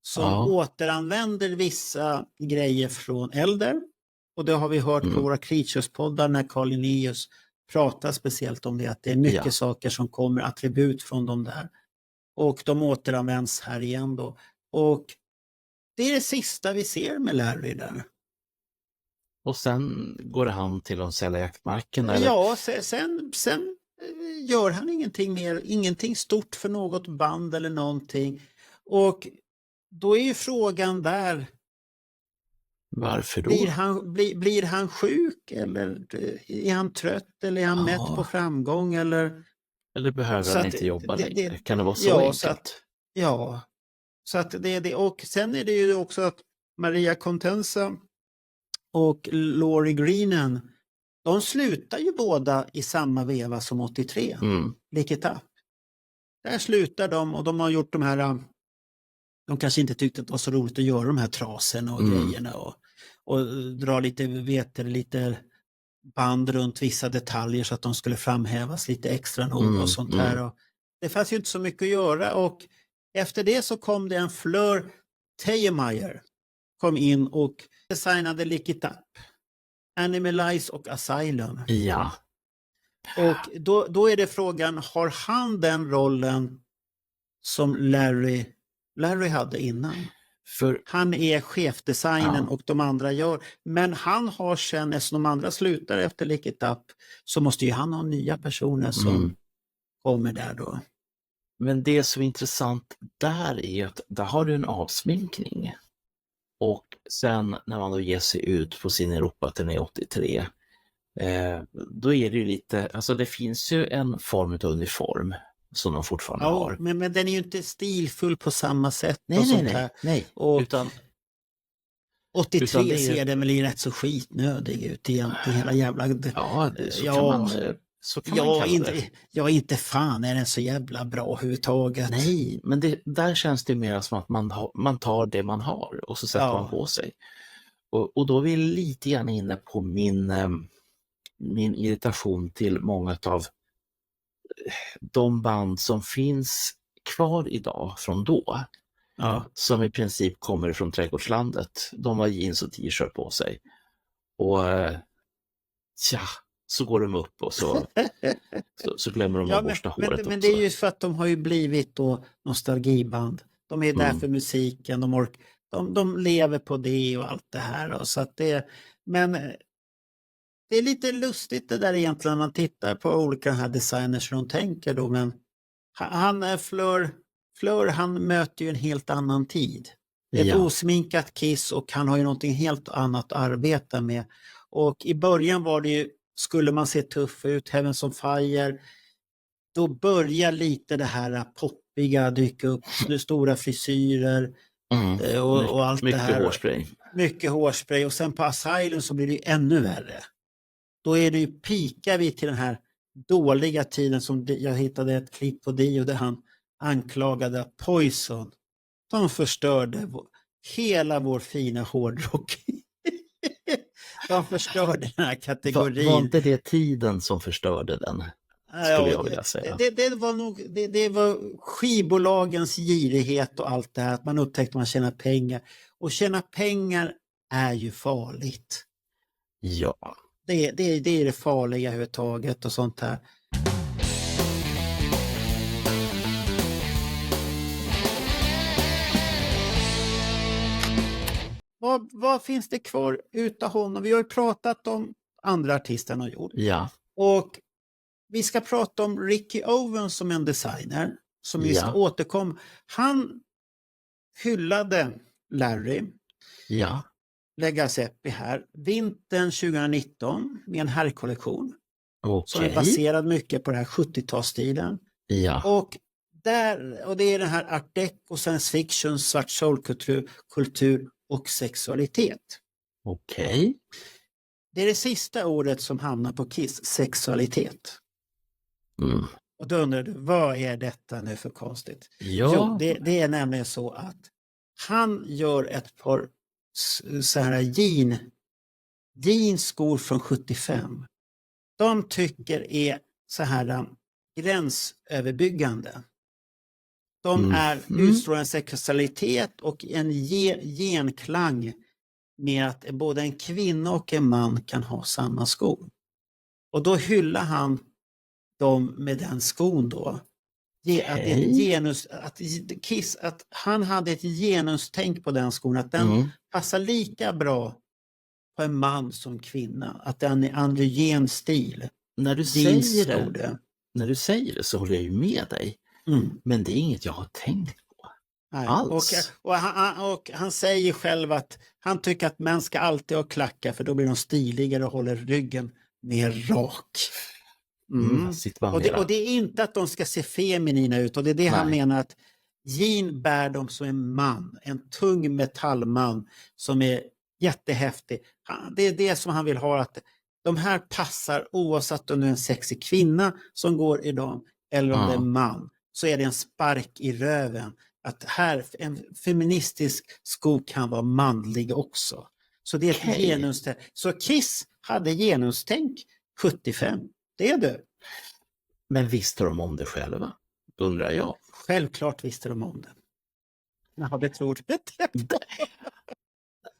som återanvänder vissa grejer från Elder, och det har vi hört på våra Creatures-poddar när Carl Linnaeus pratar speciellt om det, att det är mycket saker som kommer, attribut från de där. Och de återanvänds här igen då. Och det är det sista vi ser med Larry där. Och sen går han till att sälja jaktmarken? Eller? Ja, sen gör han ingenting mer. Ingenting stort för något band eller någonting. Och då är ju frågan där. Varför då? Blir han sjuk? Eller är han trött? Eller är han mätt på framgång? Eller behöver han inte jobba längre? Kan det vara så enkelt? Så att det är det. Och sen är det ju också att Maria Contenza och Laurie Greenen, de slutar ju båda i samma veva som 83. Lick it up. Där slutar de, och de har gjort de här, de kanske inte tyckte att det var så roligt att göra de här traserna och grejerna och dra lite band runt vissa detaljer så att de skulle framhävas lite extra noga och sånt här. Och det fanns ju inte så mycket att göra, och efter det så kom det en Fleur Tejemeyer kom in och designade Lick It Up, Animalize och Asylum. Ja. Och då är det frågan, har han den rollen som Larry hade innan? För han är chefdesignen och de andra gör. Men han har sen, eftersom de andra slutar efter Lick It Up, så måste ju han ha nya personer som kommer där då. Men det som är intressant där är att där har du en avsminkning. Och sen när man då ger sig ut på sin Europaturné 83, då är det ju lite, alltså det finns ju en form av uniform som de fortfarande har. Men den är ju inte stilfull på samma sätt. Nej. Och utan 83 det ser den väl rätt så skitnödig ut egentligen, hela jävla... Ja, så kan man kalla det. Ja, inte fan är den så jävla bra överhuvudtaget. Nej, men där känns det mer som att man tar det man har och så sätter man på sig. Och då är vi lite grann inne på min irritation till många av de band som finns kvar idag från då. Som i princip kommer från trädgårdslandet. De har jeans och t-shirt på sig. Och så går de upp och så glömmer de att borsta håret också. Men det är ju för att de har ju blivit då nostalgiband. De är där för musiken, de lever på det och allt det här. Och så att men det är lite lustigt det där egentligen när man tittar på olika här designers som de tänker då. Men Fleur, han möter ju en helt annan tid. Ett osminkat Kiss och han har ju någonting helt annat att arbeta med. Och i början var det ju, skulle man se tuff ut, Heavens on Fire, då börjar lite det här poppiga dyka upp, stora frisyrer och allt det här. Mycket hårspray. Och sen på Asylum så blir det ju ännu värre. Då är det ju, pikar vi till den här dåliga tiden som jag hittade ett klipp på Dio där han anklagade Poison. De förstörde hela vår fina hårdrock. De förstörde den här kategorin. Var inte det tiden som förstörde den? Skulle jag vilja säga. Det var skivbolagens girighet och allt det här. Att man upptäckte att man tjänar pengar. Och tjäna pengar är ju farligt. Ja. Det är det farliga överhuvudtaget och sånt här. Vad finns det kvar utav honom? Vi har ju pratat om andra artister han har gjort. Ja. Och vi ska prata om Ricky Owens som en designer som just återkom. Han hyllade Larry. Ja. Lägga Seppi här. Vintern 2019 med en herrkollektion. Som är baserad mycket på den här 70-talsstilen. Ja. Och det är den här art deco, science fiction, svart soulkultur och sexualitet. Okej. Det är det sista ordet som hamnar på Kiss, sexualitet. Och då undrar du, vad är detta nu för konstigt? Ja. Jo, det är nämligen så att han gör ett par så här jeansskor från 75. De tycker är så här gränsöverbyggande. De utstrålar en sexualitet och en genklang med att både en kvinna och en man kan ha samma skor. Och då hyllar han dem med den skon då. Att han hade ett genustänk på den skon, att den passar lika bra på en man som kvinna, att den är androgen stil. När du säger det så håller jag ju med dig. Men det är inget jag har tänkt på. Alls. Och han säger själv att han tycker att män ska alltid ha klackar för då blir de stiligare och håller ryggen mer rak. Och det är inte att de ska se feminina ut, och det är det han menar, att jean bär dem som en man, en tung metallman som är jättehäftig. Det är det som han vill ha, att de här passar oavsett om det är en sexig kvinna som går i dem eller om det är en man, så är det en spark i röven. Att här, en feministisk sko kan vara manlig också. Så det är ett genustänk. Så Kiss hade genustänk 75. Det är det. Men visste de om det själva? Undrar jag. Självklart visste de om det. Ja, det tror du inte.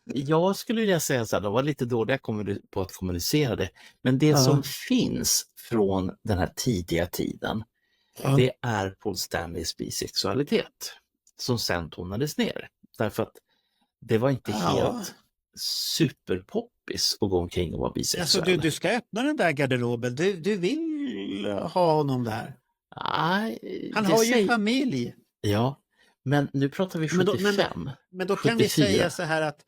Jag skulle vilja säga så här, de var lite dåliga på att kommunicera det. Men det som finns från den här tidiga tiden, det är Paul Stanleys bisexualitet som sen tonades ner. Därför att det var inte helt superpoppis att gå omkring och vara bisexuell. Alltså du ska öppna den där garderoben. Du vill ha honom där. Nej, Han har ju familj. Ja, men nu pratar vi 75. Men då kan 74. vi säga så här att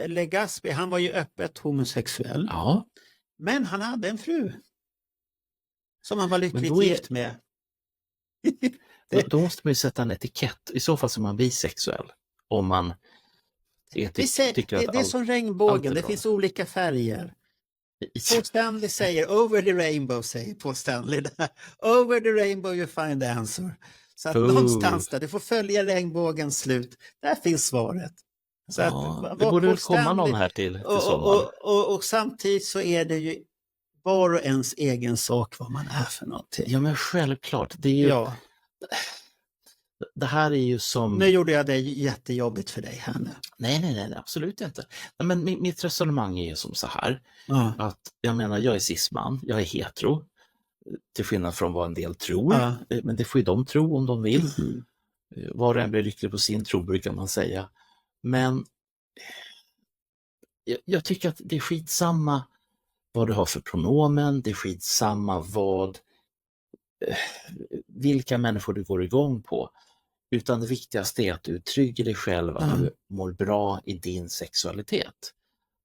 Legaspi, han var ju öppet homosexuell. Ja. Men han hade en fru. Som han var lyckligt gift med. Då måste man ju sätta en etikett. I så fall som man bisexuell. Om man tycker att det är som regnbågen, det finns olika färger. Paul Stanley säger over the rainbow, säger Paul Stanley. Over the rainbow you find the answer. Så att någonstans där, du får följa regnbågens slut. Där finns svaret. Så att, det borde väl komma någon här till sommaren. Och samtidigt så är det ju var och ens egen sak vad man är för någonting. Ja, men självklart. Det är ju... Det här är ju som... Nu gjorde jag det jättejobbigt för dig här nu. Nej, absolut inte. Men mitt resonemang är ju som så här. Att jag menar, jag är cisman, jag är hetero. Till skillnad från vad en del tror. Men det får ju de tro om de vill. Var och en blir lycklig på sin tro, brukar man säga. Men jag tycker att det är skitsamma vad du har för pronomen. Det är skitsamma vilka människor du går igång på. Utan det viktigaste är att du är trygg i dig själv, att du mår bra i din sexualitet.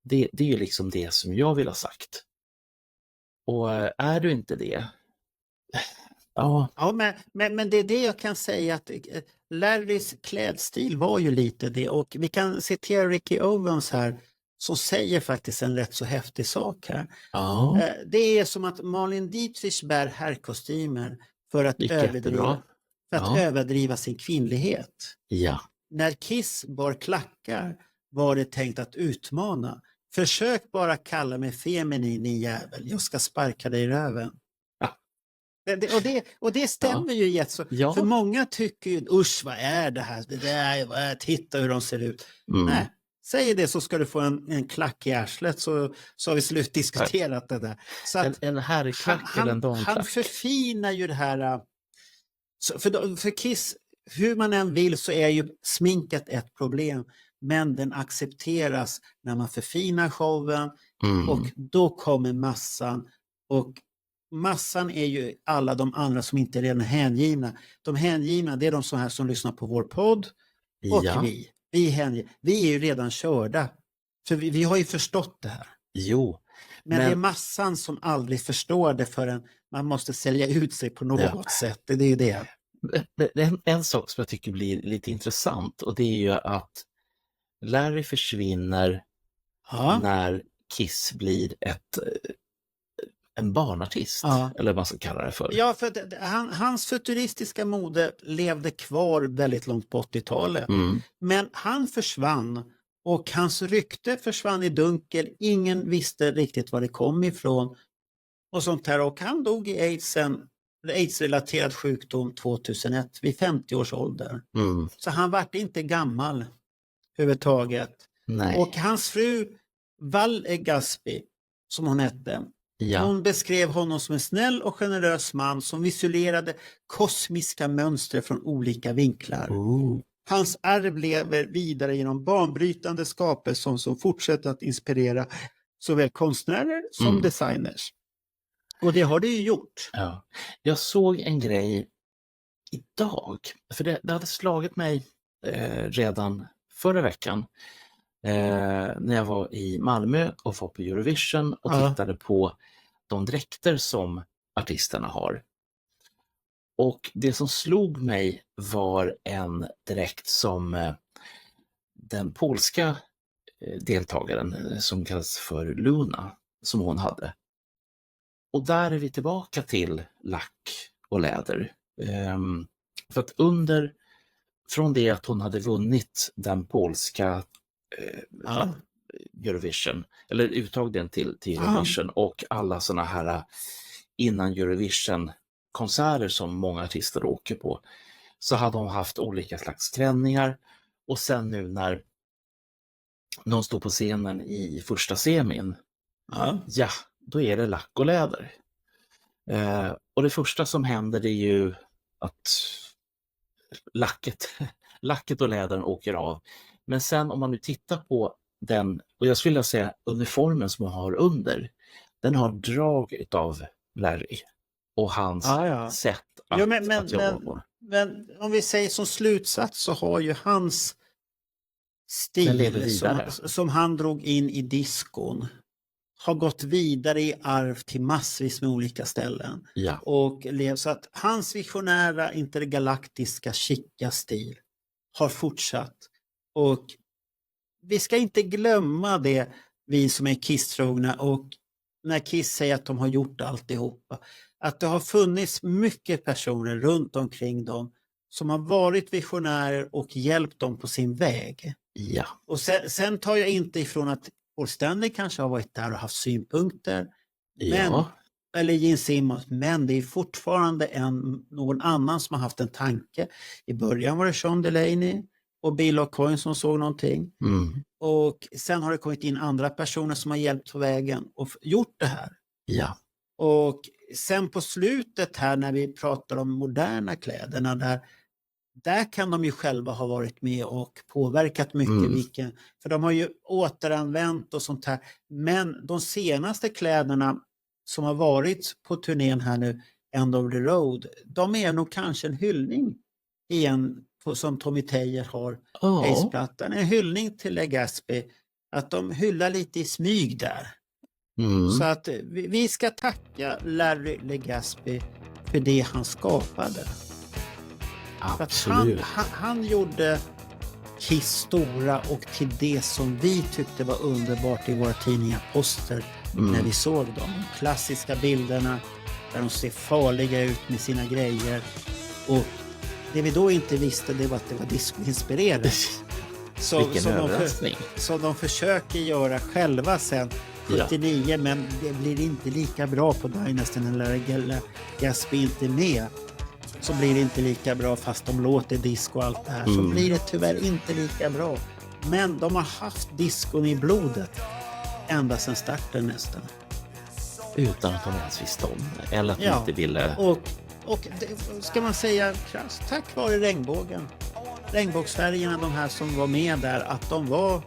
Det är ju liksom det som jag vill ha sagt. Och är du inte det? Ja, men det är det jag kan säga, att Larrys klädstil var ju lite det. Och vi kan citera Ricky Owens här, som säger faktiskt en rätt så häftig sak här. Det är som att Malin Dietrich bär herrkostymer för att överdriva sin kvinnlighet. Ja. När Kiss bar klackar var det tänkt att utmana. Försök bara kalla mig feminin, din jävel. Jag ska sparka dig i röven. Och det stämmer ju jätteså. För många tycker ju, usch vad är det här? Titta hur de ser ut. Nej, säg det så ska du få en klack i arslet, så har vi slutdiskuterat det där. Så att en herrklack eller en damklack. Han förfinar ju det här. För Kiss, hur man än vill så är ju sminket ett problem. Men den accepteras när man förfinar showen. Och då kommer massan. Och massan är ju alla de andra som inte är redan hängivna. De hängivna, det är de som lyssnar på vår podd. Och vi är ju redan körda. För vi har ju förstått det här. Jo. Men det är massan som aldrig förstår det förrän man måste sälja ut sig på något sätt. Det är ju det. En sak som jag tycker blir lite intressant, och det är ju att Larry försvinner när Kiss blir en barnartist, eller vad man ska kalla det för. Ja, för hans futuristiska mode levde kvar väldigt långt på 80-talet. Men han försvann och hans rykte försvann i dunkel. Ingen visste riktigt var det kom ifrån och sånt här. Och han dog i AIDS-relaterad sjukdom 2001 vid 50 års ålder. Så han var inte gammal överhuvudtaget. Nej. Och hans fru Val Gaspi, som hon hette, hon beskrev honom som en snäll och generös man som visualiserade kosmiska mönster från olika vinklar. Hans arv lever vidare genom banbrytande skapelser som fortsätter att inspirera såväl konstnärer som designers. Och det har det ju gjort. Ja. Jag såg en grej idag, för det hade slagit mig redan förra veckan när jag var i Malmö och var på Eurovision och tittade på de dräkter som artisterna har. Och det som slog mig var en dräkt som den polska deltagaren som kallas för Luna, som hon hade. Och där är vi tillbaka till lack och läder. För att från det att hon hade vunnit den polska Eurovision, eller uttagningen till Eurovision och alla såna här innan Eurovision-konserter som många artister åker på, så hade hon haft olika slags klänningar. Och sen nu när någon står på scenen i första semin, då är det lack och läder. Och det första som händer är ju att lacket och lädern åker av. Men sen om man nu tittar på den, och jag skulle säga uniformen som man har under, den har drag av Larry och hans sätt att jobba på. Men om vi säger som slutsats så har ju hans stil som han drog in i diskon har gått vidare i arv till massvis med olika ställen. Ja. Och så att hans visionära intergalaktiska chica stil har fortsatt. Och vi ska inte glömma det, vi som är Kiss-trogna, och när Kiss säger att de har gjort alltihopa. Att det har funnits mycket personer runt omkring dem som har varit visionärer och hjälpt dem på sin väg. Ja. Och sen tar jag inte ifrån att Paul Stanley kanske har varit där och haft synpunkter. Eller Gene Simmons, men det är fortfarande någon annan som har haft en tanke. I början var det Sean Delaney och Bill O'Coin som såg någonting. Och sen har det kommit in andra personer som har hjälpt på vägen och gjort det här. Ja. Och sen på slutet här när vi pratar om moderna kläderna, där kan de ju själva ha varit med och påverkat mycket. För de har ju återanvänt och sånt här. Men de senaste kläderna som har varit på turnén här nu, End of the Road, de är nog kanske en hyllning igen som Tommy Thayer har Ace-plattan. En hyllning till Legaspi. Att de hyllar lite i smyg där. Så att vi ska tacka Larry Legaspi för det han skapade. Absolut. Han gjorde Kiss stora och till det som vi tyckte var underbart i våra tidningar poster när vi såg dem. De klassiska bilderna där de ser farliga ut med sina grejer. Och det vi då inte visste, det var att det var disco-inspirerat. Vilken överraskning. Så de försöker göra själva sen 79, men det blir inte lika bra på Dynasty när Gatsby inte är med. Så blir det inte lika bra fast de låter disco och allt det här. Så blir det tyvärr inte lika bra. Men de har haft discon i blodet ända sedan starten nästan. Utan att de ens visste om det. Eller att de inte ville. Och det, ska man säga krasst, tack vare regnbågen. Regnbågsfärgerna, de här som var med där, att de var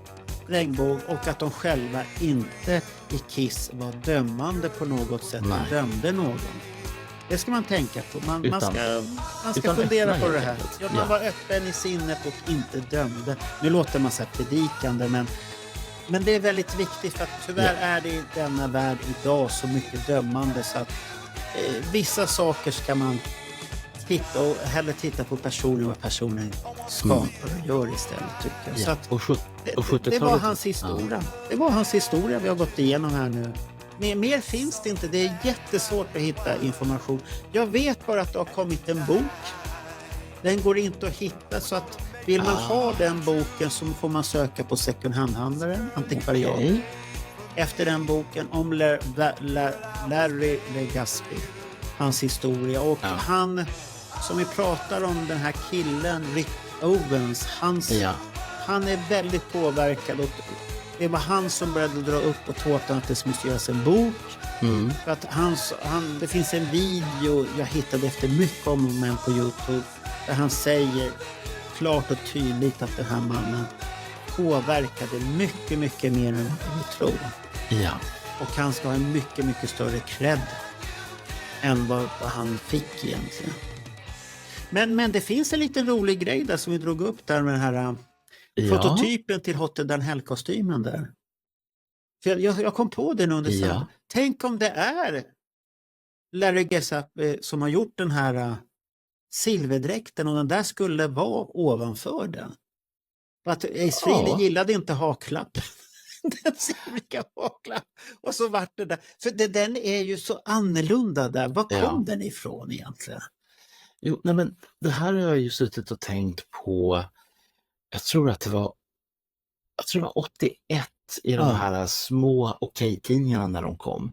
regnbåg och att de själva inte i Kiss var dömande på något sätt. De dömde någon. Det ska man tänka på. Man ska fundera på det här. Man var öppen i sinnet och inte dömde. Nu låter man så här predikande, men det är väldigt viktigt för att tyvärr är det i denna värld idag så mycket dömande så att vissa saker ska man hellre titta på personen och vad personen skapar och gör istället, tycker jag. Så att det var hans historia. Det var hans historia vi har gått igenom här nu. Mer finns det inte. Det är jättesvårt att hitta information. Jag vet bara att det har kommit en bok. Den går inte att hitta, så att vill man ha den boken så får man söka på second hand-handlaren, antikvariat. Okay. Efter den boken om Larry Legaspi, hans historia. Och han, som vi pratar om, den här killen Rick Owens, han är väldigt påverkad och det var han som började dra upp på tårtan att det måste göras en bok. För att det finns en video jag hittade efter mycket om på YouTube där han säger klart och tydligt att den här mannen påverkade mycket, mycket mer än vi tror. Ja. Och han ska ha en mycket, mycket större cred än vad han fick egentligen. Men det finns en liten rolig grej där som vi drog upp där med den här fototypen till Hotter Than Hell-kostymen där. För jag kom på den under så. Tänk om det är Larry Legaspi som har gjort den här silverdräkten och den där skulle vara ovanför den. För att Ace Frehley gillade inte haklapp. Den silvriga haklapp. Och så vart det där. För den är ju så annorlunda där. Var kom den ifrån egentligen? Jo, nej men det här har jag ju suttit och tänkt på. Jag tror det var 81 i de här små Okej-tidningarna när de kom.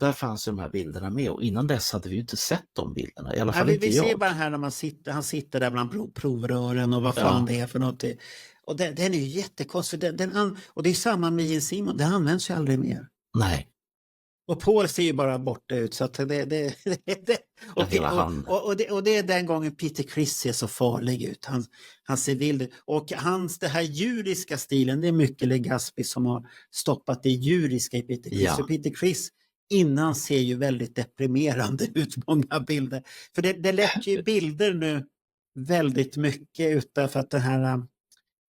Där fanns de här bilderna med och innan dess hade vi ju inte sett de bilderna. I alla fall inte jag. Vi ser bara här när han sitter där bland provrören och vad fan det är för någonting. Och den är ju jättekonstig. Och det är samma med Gene Simmons. Det används ju aldrig mer. Nej. Och Paul ser ju bara borta ut. Så att och det är den gången Peter Criss ser så farlig ut. Han ser vild ut. Och det här djuriska stilen, det är mycket Legaspi som har stoppat det djuriska i Peter Criss. Så Peter Criss innan ser ju väldigt deprimerande ut, många bilder. För det läcker ju bilder nu väldigt mycket utanför att den här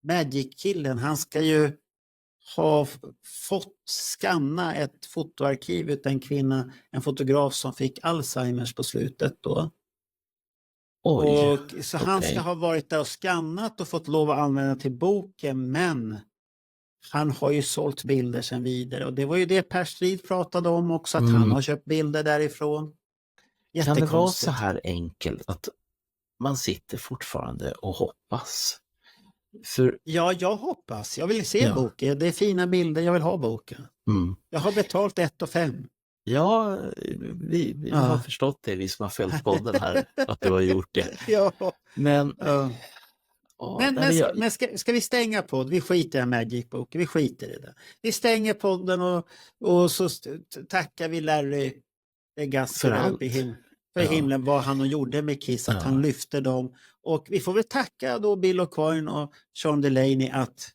Magic-killen, han ska ju ha fått skanna ett fotoarkiv utan en kvinna, en fotograf som fick Alzheimers på slutet då. Så han ska ha varit där och skannat och fått lov att använda till boken, men han har ju sålt bilder sen vidare och det var ju det Per Strid pratade om också, att han har köpt bilder därifrån. Kan det vara så här enkelt att man sitter fortfarande och hoppas? Ja, jag hoppas. Jag vill se boken. Det är fina bilder, jag vill ha boken. Jag har betalt 1,5. Ja, vi har förstått det, vi som har följt podden här, att du har gjort det. Men ska vi stänga podden? Vi skiter i Magic-boken, vi skiter i det. Vi stänger podden och så tackar vi Larry Legaspi för himlen vad han gjorde med Kiss, att han lyfte dem. Och vi får väl tacka då Bill Aucoin och Sean Delaney att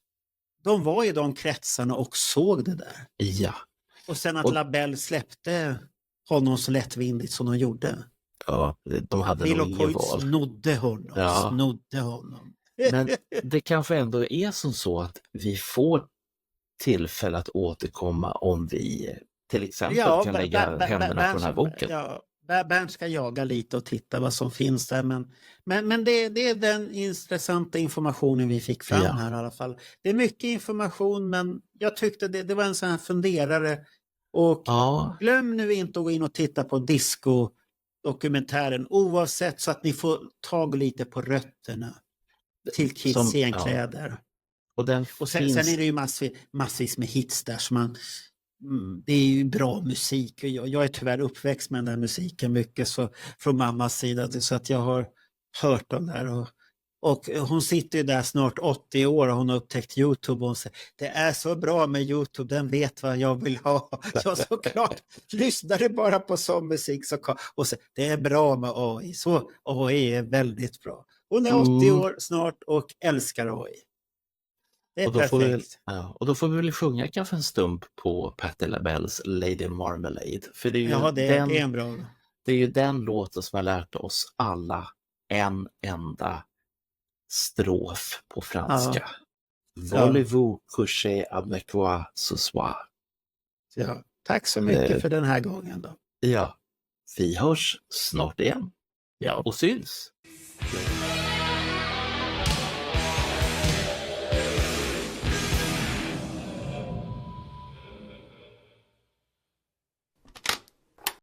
de var i de kretsarna och såg det där. Ja. Och sen att LaBelle släppte honom så lättvindigt som de gjorde. Ja, de hade Bill nog ingen val. Snodde honom. Men det kanske ändå är som så att vi får tillfälle att återkomma om vi till exempel kan lägga händerna på den här boken. Bernt ska jaga lite och titta vad som finns där. Men det är den intressanta informationen vi fick fram här i alla fall. Det är mycket information, men jag tyckte det var en sån här funderare. Och glöm nu inte att gå in och titta på disco-dokumentären oavsett, så att ni får tag lite på rötterna till Kiss scenkläder. Och sen är det ju massvis med hits där som man... det är ju bra musik och jag är tyvärr uppväxt med den där musiken mycket så, från mammas sida, så att jag har hört dem där och hon sitter ju där snart 80 år och hon har upptäckt YouTube och hon säger det är så bra med YouTube, den vet vad jag vill ha. Jag såklart lyssnade bara på sån musik och så, det är bra med AI, så AI är väldigt bra. Hon är 80 år snart och älskar AI. Det är perfekt. Och då får vi väl sjunga kanske en stump på Patti LaBelles Lady Marmalade. För det är ju det är en bra. Det är ju den låten som har lärt oss alla en enda strof på franska. Voulez-vous coucher avec moi ce soir? Ja, tack så mycket för den här gången då. Ja, vi hörs snart igen. Ja, och syns.